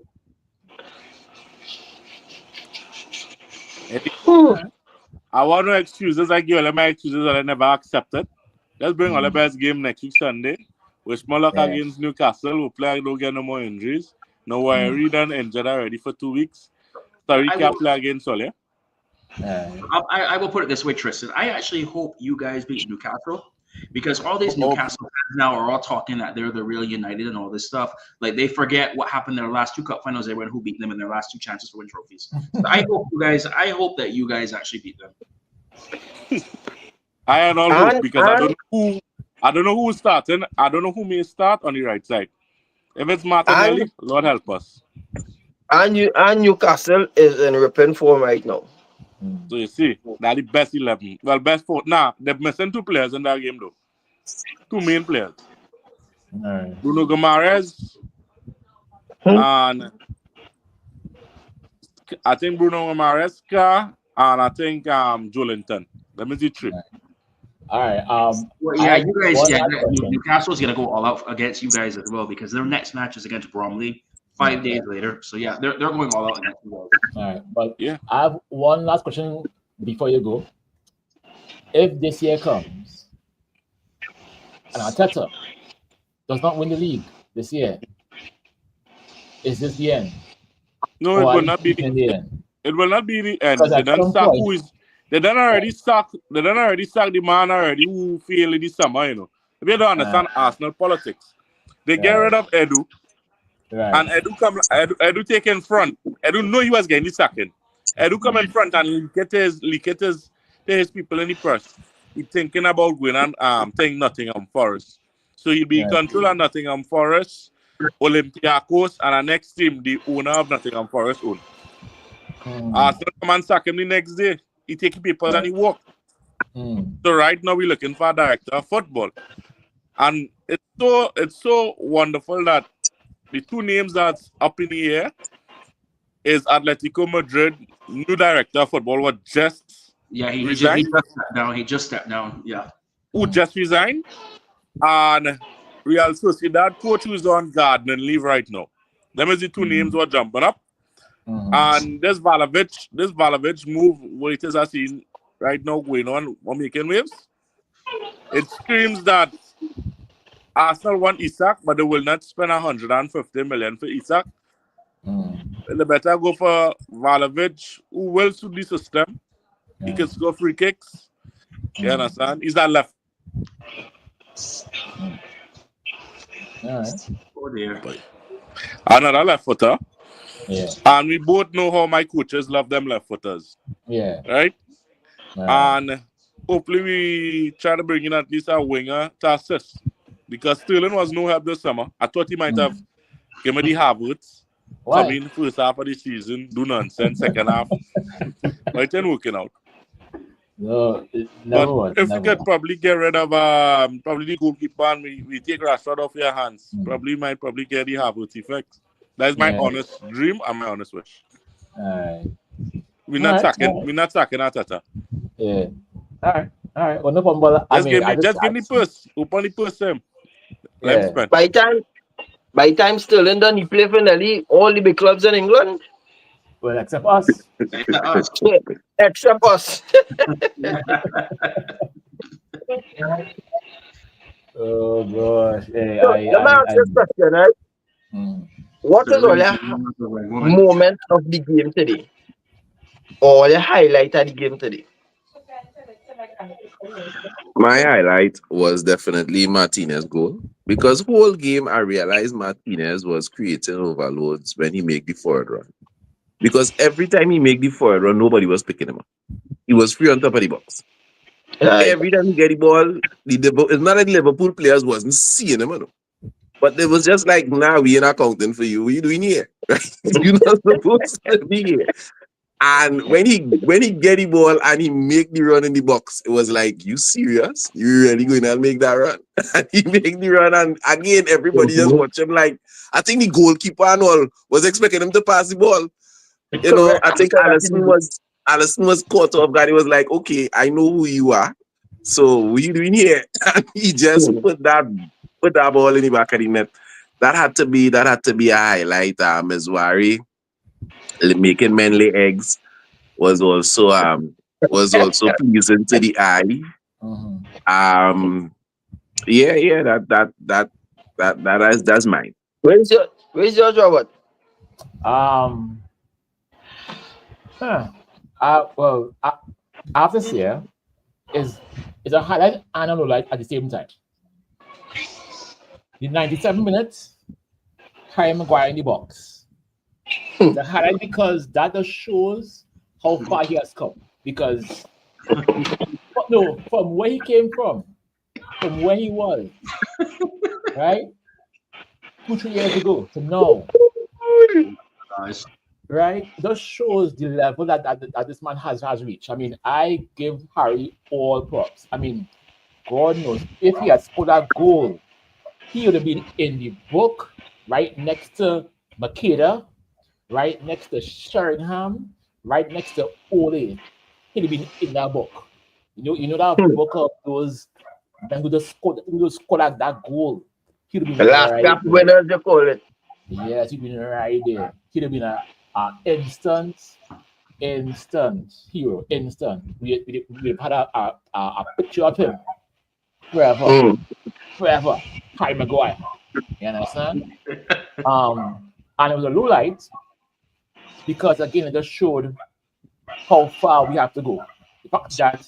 I want no excuses. I give all my excuses that I never accepted. Let's bring all the best game next week Sunday. Wish more luck against Newcastle. We'll play. Don't get no more injuries. No worry, done injured already for 2 weeks. Sorry, can't play against Ole. I will put it this way, Tristan. I actually hope you guys beat Newcastle because all these Newcastle fans now are all talking that they're the real United and all this stuff. Like they forget what happened in their last 2 cup finals. Everyone who beat them in their last 2 chances to win trophies. So I hope that you guys actually beat them. I had all hope because I don't know who's starting. I don't know who may start on the right side. If it's Martinelli, Lord help us. And Newcastle is in ripping form right now. So you see, that's the best 11. Well, best 4. Nah, they're missing 2 players in that game though. 2 main players. Bruno Guimaraes and I think Bruno Guimaraes and I think Jolinton. Let me see 3. All right. You guys. Newcastle's gonna go all out against you guys as well because their next match is against Bromley 5 days later. So they're going all out against you guys. All right, but I have one last question before you go. If this year comes and Arteta does not win the league this year, is this the end? No, it will not be the end. It will not be the end. They done already sack the man already who failed in the summer, you know. If you don't understand Arsenal politics, they get rid of Edu, and Edu take in front. Edu know he was getting the sacking. Edu come in front and leak it to his people in the press. He thinking about going and think Nottingham Forest. So he'll be in control of Nottingham Forest, Olympiacos, and the next team, the owner of Nottingham Forest own. Arsenal come and sack him the next day. He take people and he walk. So right now we're looking for a director of football. And it's so wonderful that the two names that's up in the air is Atletico Madrid new director of football was just he resigned. He just stepped down. Yeah. Who just resigned. And Real Sociedad coach who's on gardening leave right now. Them is the two names were jumping up. And this Vlahovic move, what it is I seen right now going on making waves. It screams that Arsenal want Isak, but they will not spend 150 million for Isak. They better go for Vlahovic, who will suit the system. He can score free kicks. You understand? He's that left. Oh dear. Another left footer. Yeah. And we both know how my coaches love them left footers. Yeah. Right? And hopefully we try to bring in at least a winger to assist. Because Sterling was no help this summer. I thought he might have given me the Havertz. Come in first half of the season, do nonsense, second half. But it ain't working out. No, if we could probably get rid of probably the goalkeeper and we take Rashford off your hands, might get the Havertz effect. That's my honest dream and my honest wish. We're not sacking Arteta. Yeah. All right. Well, no problem. Just give me purse. Open the purse him. Let him spend. By time Sterling done, he play for nearly all the big clubs in England. Well, except us. Except us. Oh gosh. Hey, Let me ask you a question, right? What is all your moment of the game today? Or the highlight of the game today? My highlight was definitely Martinez's goal. Because whole game I realized Martinez was creating overloads when he made the forward run. Because every time he made the forward run, nobody was picking him up. He was free on top of the box. Every time he get the ball, it's not that the Liverpool players wasn't seeing him, but it was just like, nah, we ain't accounting for you. What are you doing here? You're not supposed to be here. And when he get the ball and he make the run in the box, it was like, you serious? You really going to make that run? And he make the run, and again, everybody just watch him like, I think the goalkeeper and all was expecting him to pass the ball. You know, I think Allison was caught off guard. He was like, okay, I know who you are. So what are you doing here? And he just put that ball in the back of the net. That had to be a highlight. Mezwari making men lay eggs was also pleasing to the eye. That's mine. Where's your Robert? After this year is a highlight and a lowlight at the same time. The 97 minutes, Harry Maguire in the box. The highlight because that just shows how far he has come. Because from where he came from where he was, right? 2-3 years ago to now. Nice. Right? That shows the level that this man has reached. I mean, I give Harry all props. I mean, God knows, if he had scored that goal, he would have been in the book right next to Makeda, right next to Sheringham, right next to Ole. He'd have been in that book. You know that book of those men who just scored that goal. He'd have been the last right gap winners, you call it. Yes, he'd been right there. He'd have been an instant hero, instant. We've had a picture of him forever. Harry Maguire. You understand? And it was a low light because again it just showed how far we have to go. The fact that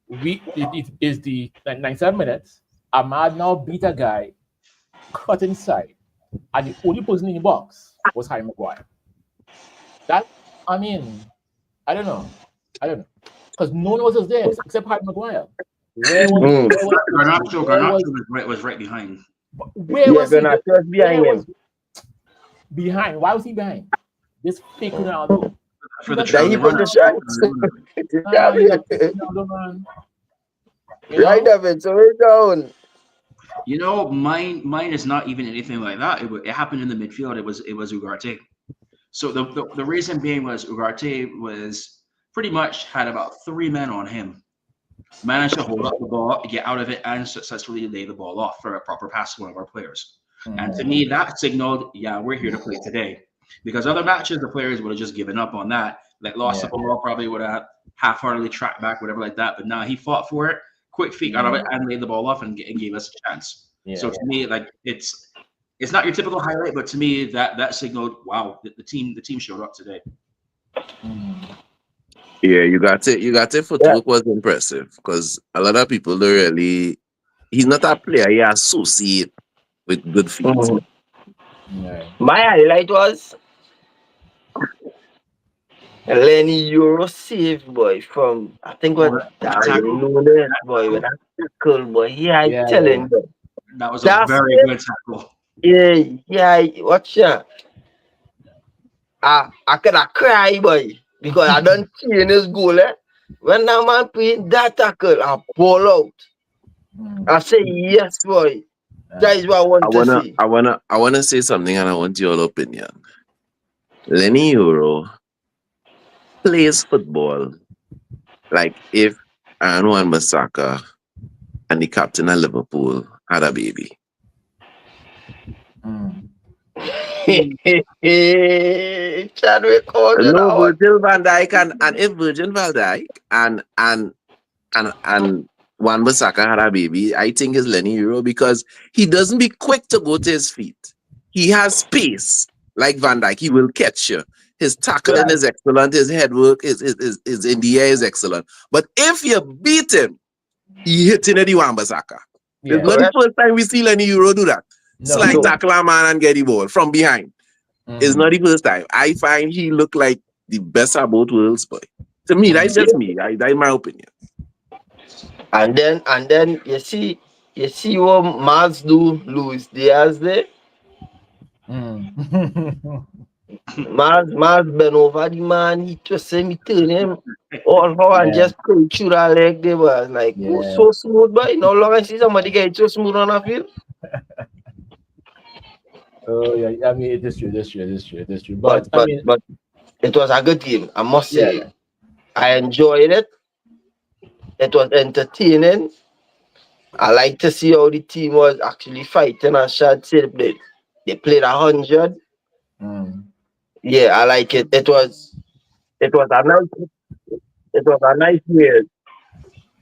it is the 97 minutes. Ahmad now beat a guy, cut inside, and the only person in the box was Harry Maguire. That, I mean, I don't know. Because no one else was there except Harry Maguire. Where was right behind. Where was he? Garnacho's behind him. Behind? Why was he behind? This fake Ronaldo. For the Then he put the shots. Ronaldo, man. Right, David, so we're down. You know, mine is not even anything like that. It happened in the midfield. It was Ugarte. So the reason being was Ugarte was pretty much had about 3 men on him. Managed to hold up the ball, get out of it, and successfully lay the ball off for a proper pass to one of our players. And to me, that signaled, yeah, we're here to play today. Because other matches, the players would have just given up on that. Like lost the ball, probably would have half-heartedly tracked back, whatever like that. But now he fought for it, quick feet out of it, and laid the ball off and gave us a chance. So to me, like it's not your typical highlight, but to me that signaled, wow, the team showed up today. Yeah, you got it. Footwork was impressive because a lot of people don't really. He's not a player. He associate with good feet. My highlight was Lenny Euro save, boy, from I think what Nunes, boy, with that tackle, boy. Yeah, I'm telling you. That was a very good tackle. Yeah, watch that. I could have cried, boy, because I don't see in his goal, eh? When that man played that tackle, I ball out. I say yes, boy. That is what I want to see. I wanna say something, and I want your opinion. Lenny Euro plays football like if Aaron Wan-Bissaka and the captain of Liverpool had a baby. Chadwick No, Virgil van Dijk and if Virgil van Dijk and Wan-Bissaka had a baby, I think it's Lenny Euro because he doesn't be quick to go to his feet. He has space like Van Dijk. He will catch you. His tackling is excellent. His head work is in the air is excellent. But if you beat him, he hits in the Wan-Bissaka. It's not the first time we see Lenny Euro do that. Slide tackle a man and get the ball from behind. It's not the first time. I find he look like the best of both worlds, boy. To me, that's just me. That's my opinion. And then you see what Mars do, Luis Diaz there. Mars been over the man. He just send me turn him all over and just pull through that leg. They was like, oh, so smooth, boy. No longer see somebody get so smooth on a field. Oh yeah, I mean it is true. But it was a good game, I must say. Yeah. I enjoyed it. It was entertaining. I like to see how the team was actually fighting. And Shad said they played 100. Yeah, I like it. It was a nice New Year's.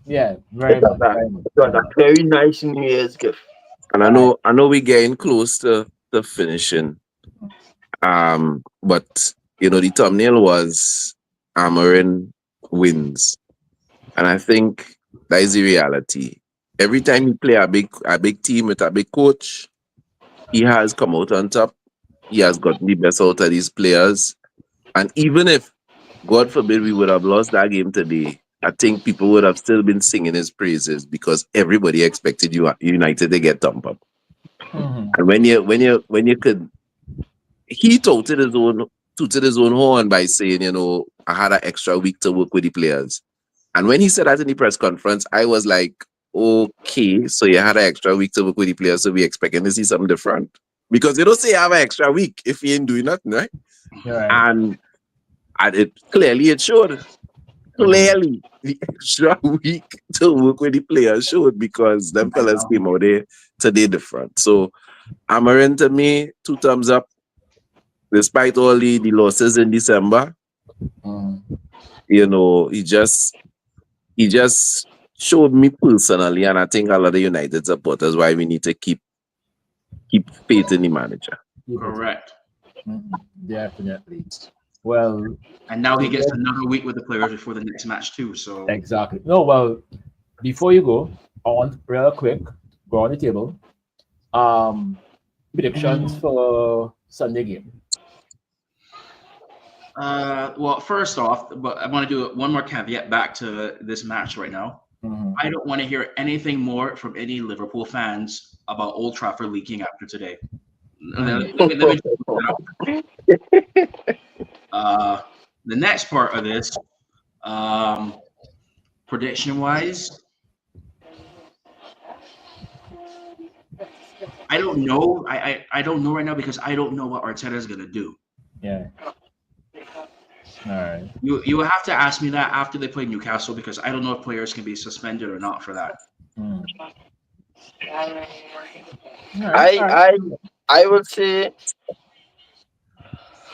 Yeah, It was a very nice New Year's gift. And I know we're getting close to finishing. But you know the thumbnail was Amorim wins. And I think that is the reality. Every time you play a big team with a big coach, he has come out on top. He has gotten the best out of these players. And even if, God forbid, we would have lost that game today, I think people would have still been singing his praises because everybody expected United to get thumped up. And when you could, he tooted his own horn by saying, you know, I had an extra week to work with the players. And when he said that in the press conference, I was like, okay, so you had an extra week to work with the players, so we're expecting to see something different. Because they don't say you have an extra week if you ain't doing nothing, right? And it clearly showed. Clearly, the extra week to work with the players showed because them fellas came out there today different. So Amorim, to me, 2 thumbs up. Despite all the losses in December, you know, he just showed me personally, and I think a lot of United supporters why we need to keep faith in the manager. Correct. Definitely. Well, And now he gets another week with the players before the next match too. So exactly. No, well, before you go, I want real quick go on the table. Predictions for Sunday game. well, first off, but I want to do one more caveat back to this match right now. I don't want to hear anything more from any Liverpool fans about Old Trafford leaking after today. Let me the next part of this, prediction wise, I don't know. I don't know right now because I don't know what Arteta is gonna do. Yeah. All right. You will have to ask me that after they play Newcastle because I don't know if players can be suspended or not for that. I would say,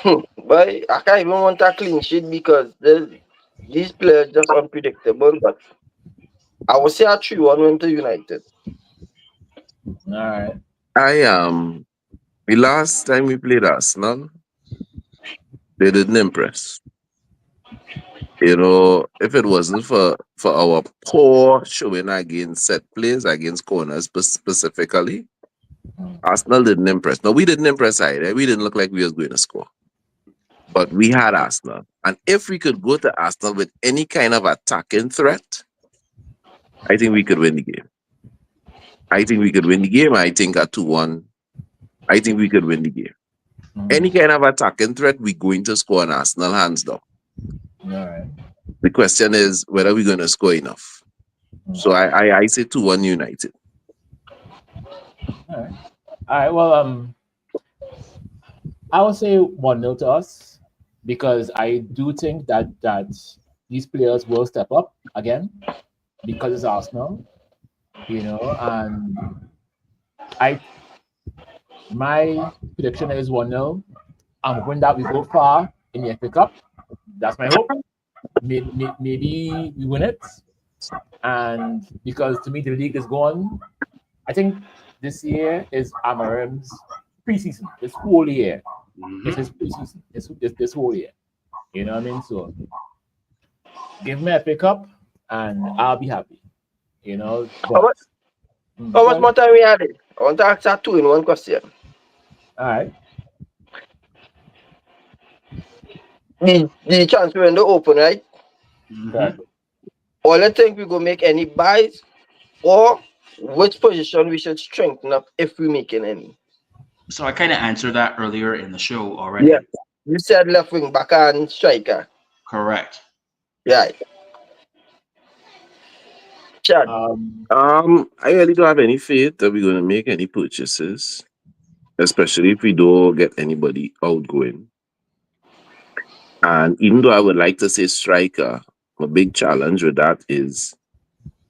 but I can't even want a clean sheet because these players just unpredictable. But I would say a 3-1 win to United. All right. The last time we played Arsenal, they didn't impress. You know, if it wasn't for our poor showing against set plays, against corners specifically, Arsenal didn't impress. No, we didn't impress either. We didn't look like we was going to score. But we had Arsenal. And if we could go to Arsenal with any kind of attacking threat, I think we could win the game. I think we could win the game. I think a 2-1. I think we could win the game. Any kind of attacking threat, we're going to score on Arsenal, hands down. All right. The question is whether we're going to score enough. So I say 2-1 United. All right. Well, I would say 1-0 to us because I do think that these players will step up again because it's Arsenal, you know, and my prediction is 1-0. I'm hoping that we go far in the FA Cup. That's my hope. Maybe we win it. And because to me the league is gone, I think this year is Amorim's preseason. This whole year. It's his preseason. This whole year. You know what I mean? So give me a FA Cup and I'll be happy. You know. But, how much more time we had it? I want to ask that 2-in-1 question. All right. The transfer window open, right? Okay. Or let's think we go make any buys, or which position we should strengthen up if we making any. So I kind of answered that earlier in the show already. Yeah, you said left wing back and striker. Correct. Yeah. Chad. I really don't have any faith that we're going to make any purchases, especially if we don't get anybody outgoing. And even though I would like to say striker, a big challenge with that is,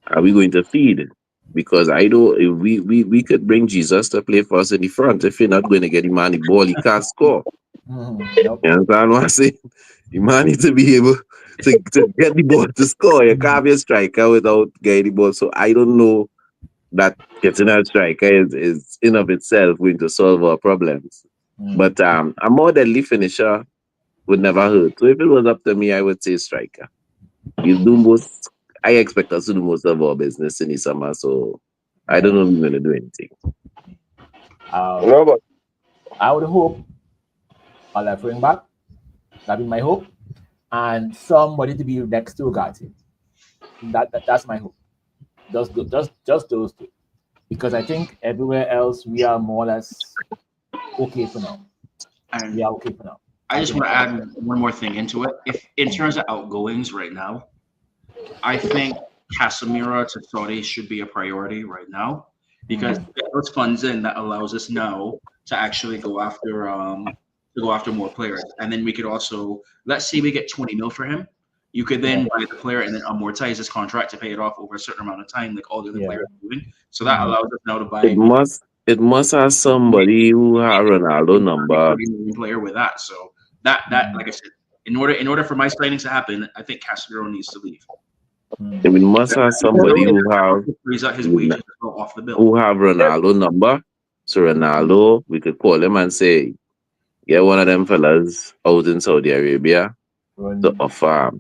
are we going to feed? Because I know if we could bring Jesus to play for us in the front. If you're not going to get him on the ball, he can't score. You understand what I'm saying? The man needs to be able to get the ball to score. You can't be a striker without getting the ball. So I don't know that getting a striker is in of itself going to solve our problems. But a more deadly finisher would never hurt. So if it was up to me, I would say striker. I expect us to do most of our business in the summer, so I don't know if we're going to do anything. I would hope a left wing back. That'd be my hope. And somebody to be next to Ugarte. That's my hope. Just those two. Because I think everywhere else we are more or less okay for now. And we are okay for now. I just want to add one more thing into it. If in terms of outgoings right now, I think Casemiro to Saudi should be a priority right now because those funds in that allows us now to actually go after more players, and then we could also, let's say we get 20 mil for him. You could then buy the player and then amortize his contract to pay it off over a certain amount of time, like all the other players are doing. So that allows us now to buy. It must have somebody who has Ronaldo number. Player with that, so that like I said, in order for my signings to happen, I think Casemiro needs to leave. It must have somebody who have frees out his wages off the bill. Who have Ronaldo number. So Ronaldo, we could call him and say, Get one of them fellas out in Saudi Arabia to offer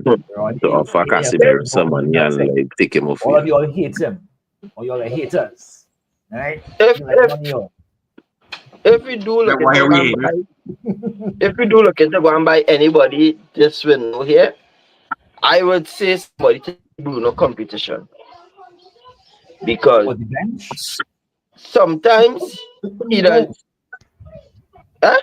Casemiro some money and like take him off All of here. you all hate him. All you all are haters. Right? If You like money, yo. if we do look Why at are we the if we do look at the one by anybody this window here, I would say somebody to Bruno competition. Because For the bench? sometimes he does. Huh?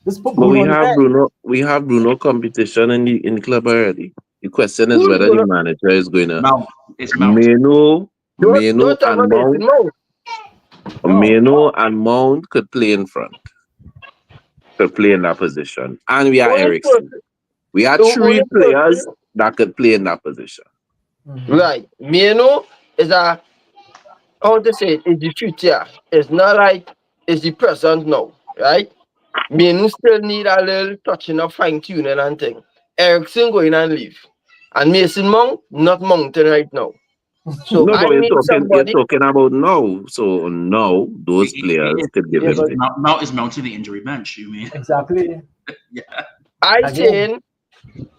Just put But Bruno on the bench. we have Bruno competition in the club already. The question is Who's whether the gonna manager is going to Mount. It's Mount. Meno don't tell and me Mason Mount. Meno and Mount could play in front. Could play in that position. And we are Only Ericsson. We are Only three person- players that could play in that position. Right. Meno is a how to say it, is the future. It's not like it's the present now, right? Menu still need a little touching of fine tuning and thing. Ericsson going and leave. And Mason Mount not mountain right now. So No, I but need you're somebody. talking about now. So now those players could give him but- the Mount is mounting the injury bench. You mean? Exactly. I Again. saying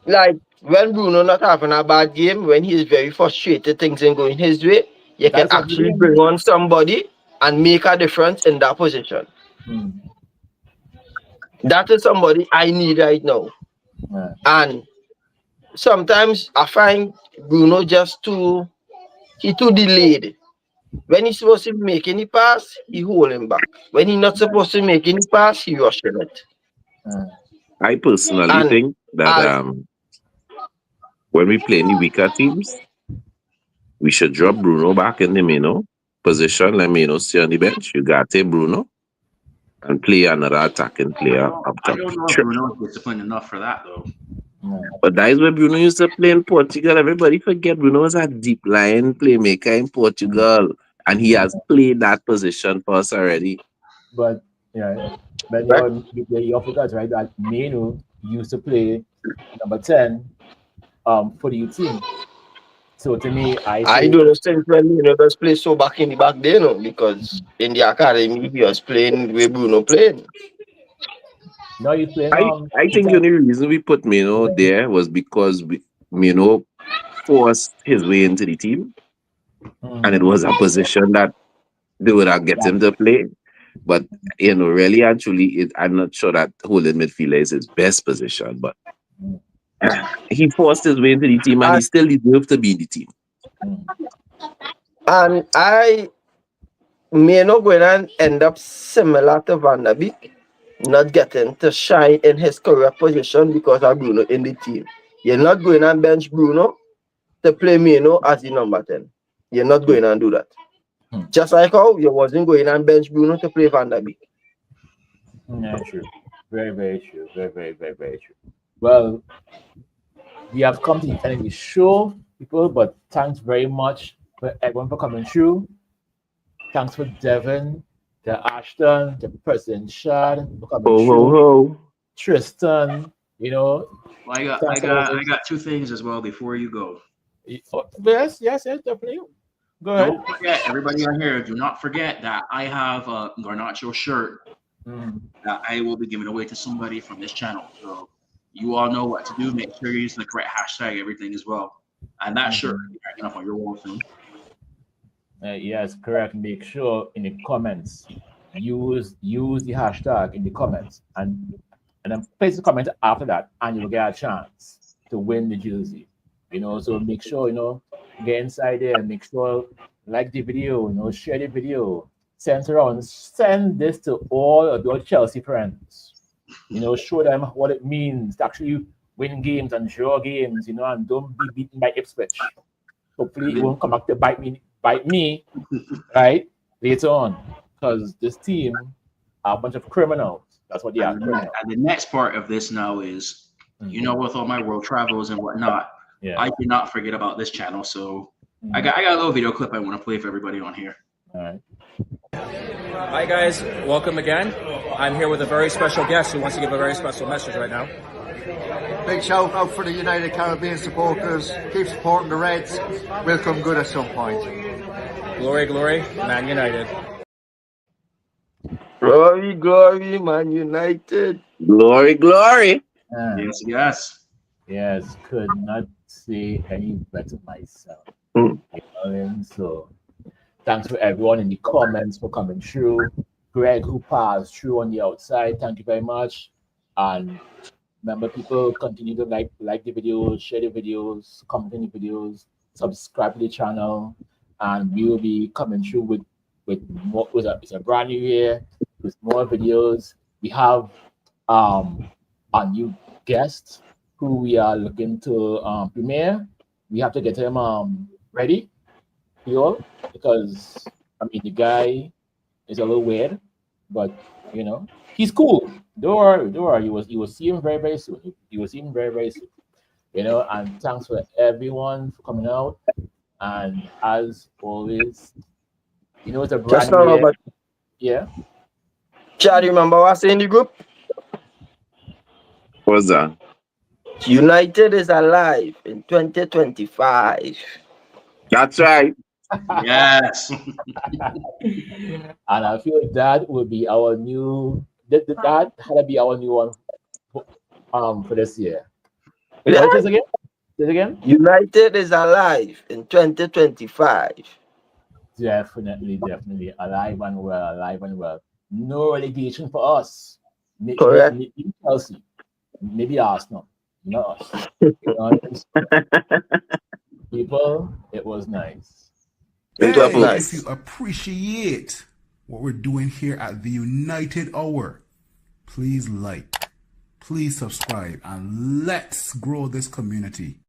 like when Bruno not having a bad game, when he's very frustrated, things ain't going his way, you can That's what actually we mean. bring on somebody and make a difference in that position. That is somebody I need right now. Yeah. And sometimes I find Bruno just too delayed. When he's supposed to make any pass, he hold him back. When he's not supposed to make any pass, he rushing it. I personally And think that when we play any weaker teams, we should drop Bruno back in the Meno position. Let Meno stay on the bench. You got to Bruno and play another attacking player up I top. don't know if Bruno is disciplined enough for that though. But that is where Bruno used to play in Portugal. Everybody forget Bruno was a deep line playmaker in Portugal. And he has played that position for us already. But you forgot, right, that Meno used to play number 10 for the youth team. So to me, I don't understand when Bruno does play so back in the back there, no, because in the academy he was playing with Bruno playing. No, he's playing. I think the only reason we put Meno there was because Meno forced his way into the team, and it was a position that they would have get him to play. But really and truly, I'm not sure that holding midfielder is his best position. But he forced his way into the team, and he still deserves to be in the team. And I may not go and end up similar to Van der Beek, not getting to shine in his correct position because of Bruno in the team. You're not going and bench Bruno to play Meno as the number 10. You're not going and do that. Just like how you wasn't going and bench Bruno to play Van der Beek. Yeah, true. Very, very true. Very, very, very, very true. Well, we have come to the end of the show, people, but thanks very much for everyone for coming through. Thanks for Devin, to Ashton, to President Shad for coming through. Tristan, Well, I got two things as well before you go. Yes, definitely. Go ahead. Don't forget, everybody on here, do not forget that I have a Garnacho shirt that I will be giving away to somebody from this channel. So you all know what to do. Make sure you're using the correct hashtag, everything as well. And that shirt will be hanging up on your wall soon. Yes, correct. Make sure in the comments, use the hashtag in the comments and then place a comment after that, and you'll get a chance to win the jersey. So make sure, get inside there and make sure like the video, share the video, send this to all of your Chelsea friends. Show them what it means to actually win games and draw games, and don't be beaten by Ipswich. Hopefully it won't come back to bite me, right, later on. Because this team are a bunch of criminals. That's what they are. And the next part of this now is, with all my world travels and whatnot, I did not forget about this channel. So I got a little video clip I want to play for everybody on here. All right. Hi guys, welcome again. I'm here with a very special guest who wants to give a very special message right now. Big shout out for the United Caribbean supporters. Keep supporting the Reds. We'll come good at some point. Glory, glory, Man United. Glory, glory, Man United. Glory, glory. Yes, yes. Yes, could not say any better myself. Mm. You know what I mean? So thanks for everyone in the comments for coming through. Greg, who passed through on the outside, thank you very much. And remember, people continue to like the videos, share the videos, comment on the videos, subscribe to the channel, and we will be coming through with more. It's a brand new year with more videos. We have a new guest who we are looking to premiere. We have to get him ready, because I mean the guy is a little weird, but he's cool. Don't worry, don't worry. You will see him very very soon. You will see him very very soon. And thanks for everyone for coming out. And as always, it's a Just brand now, new year. but Yeah. Chad, remember what's in the group? What's that? United is alive in 2025. That's right. Yes. And I feel that will be our new that had to be our new one for this year. Yeah. What is it again? Say it again? United is alive in 2025. Definitely alive and well. No relegation for us. Correct. Maybe Chelsea, maybe Arsenal, not us. People, it was nice. It was Hey, nice. if you appreciate what we're doing here at the United Hour, please like, please subscribe, and let's grow this community.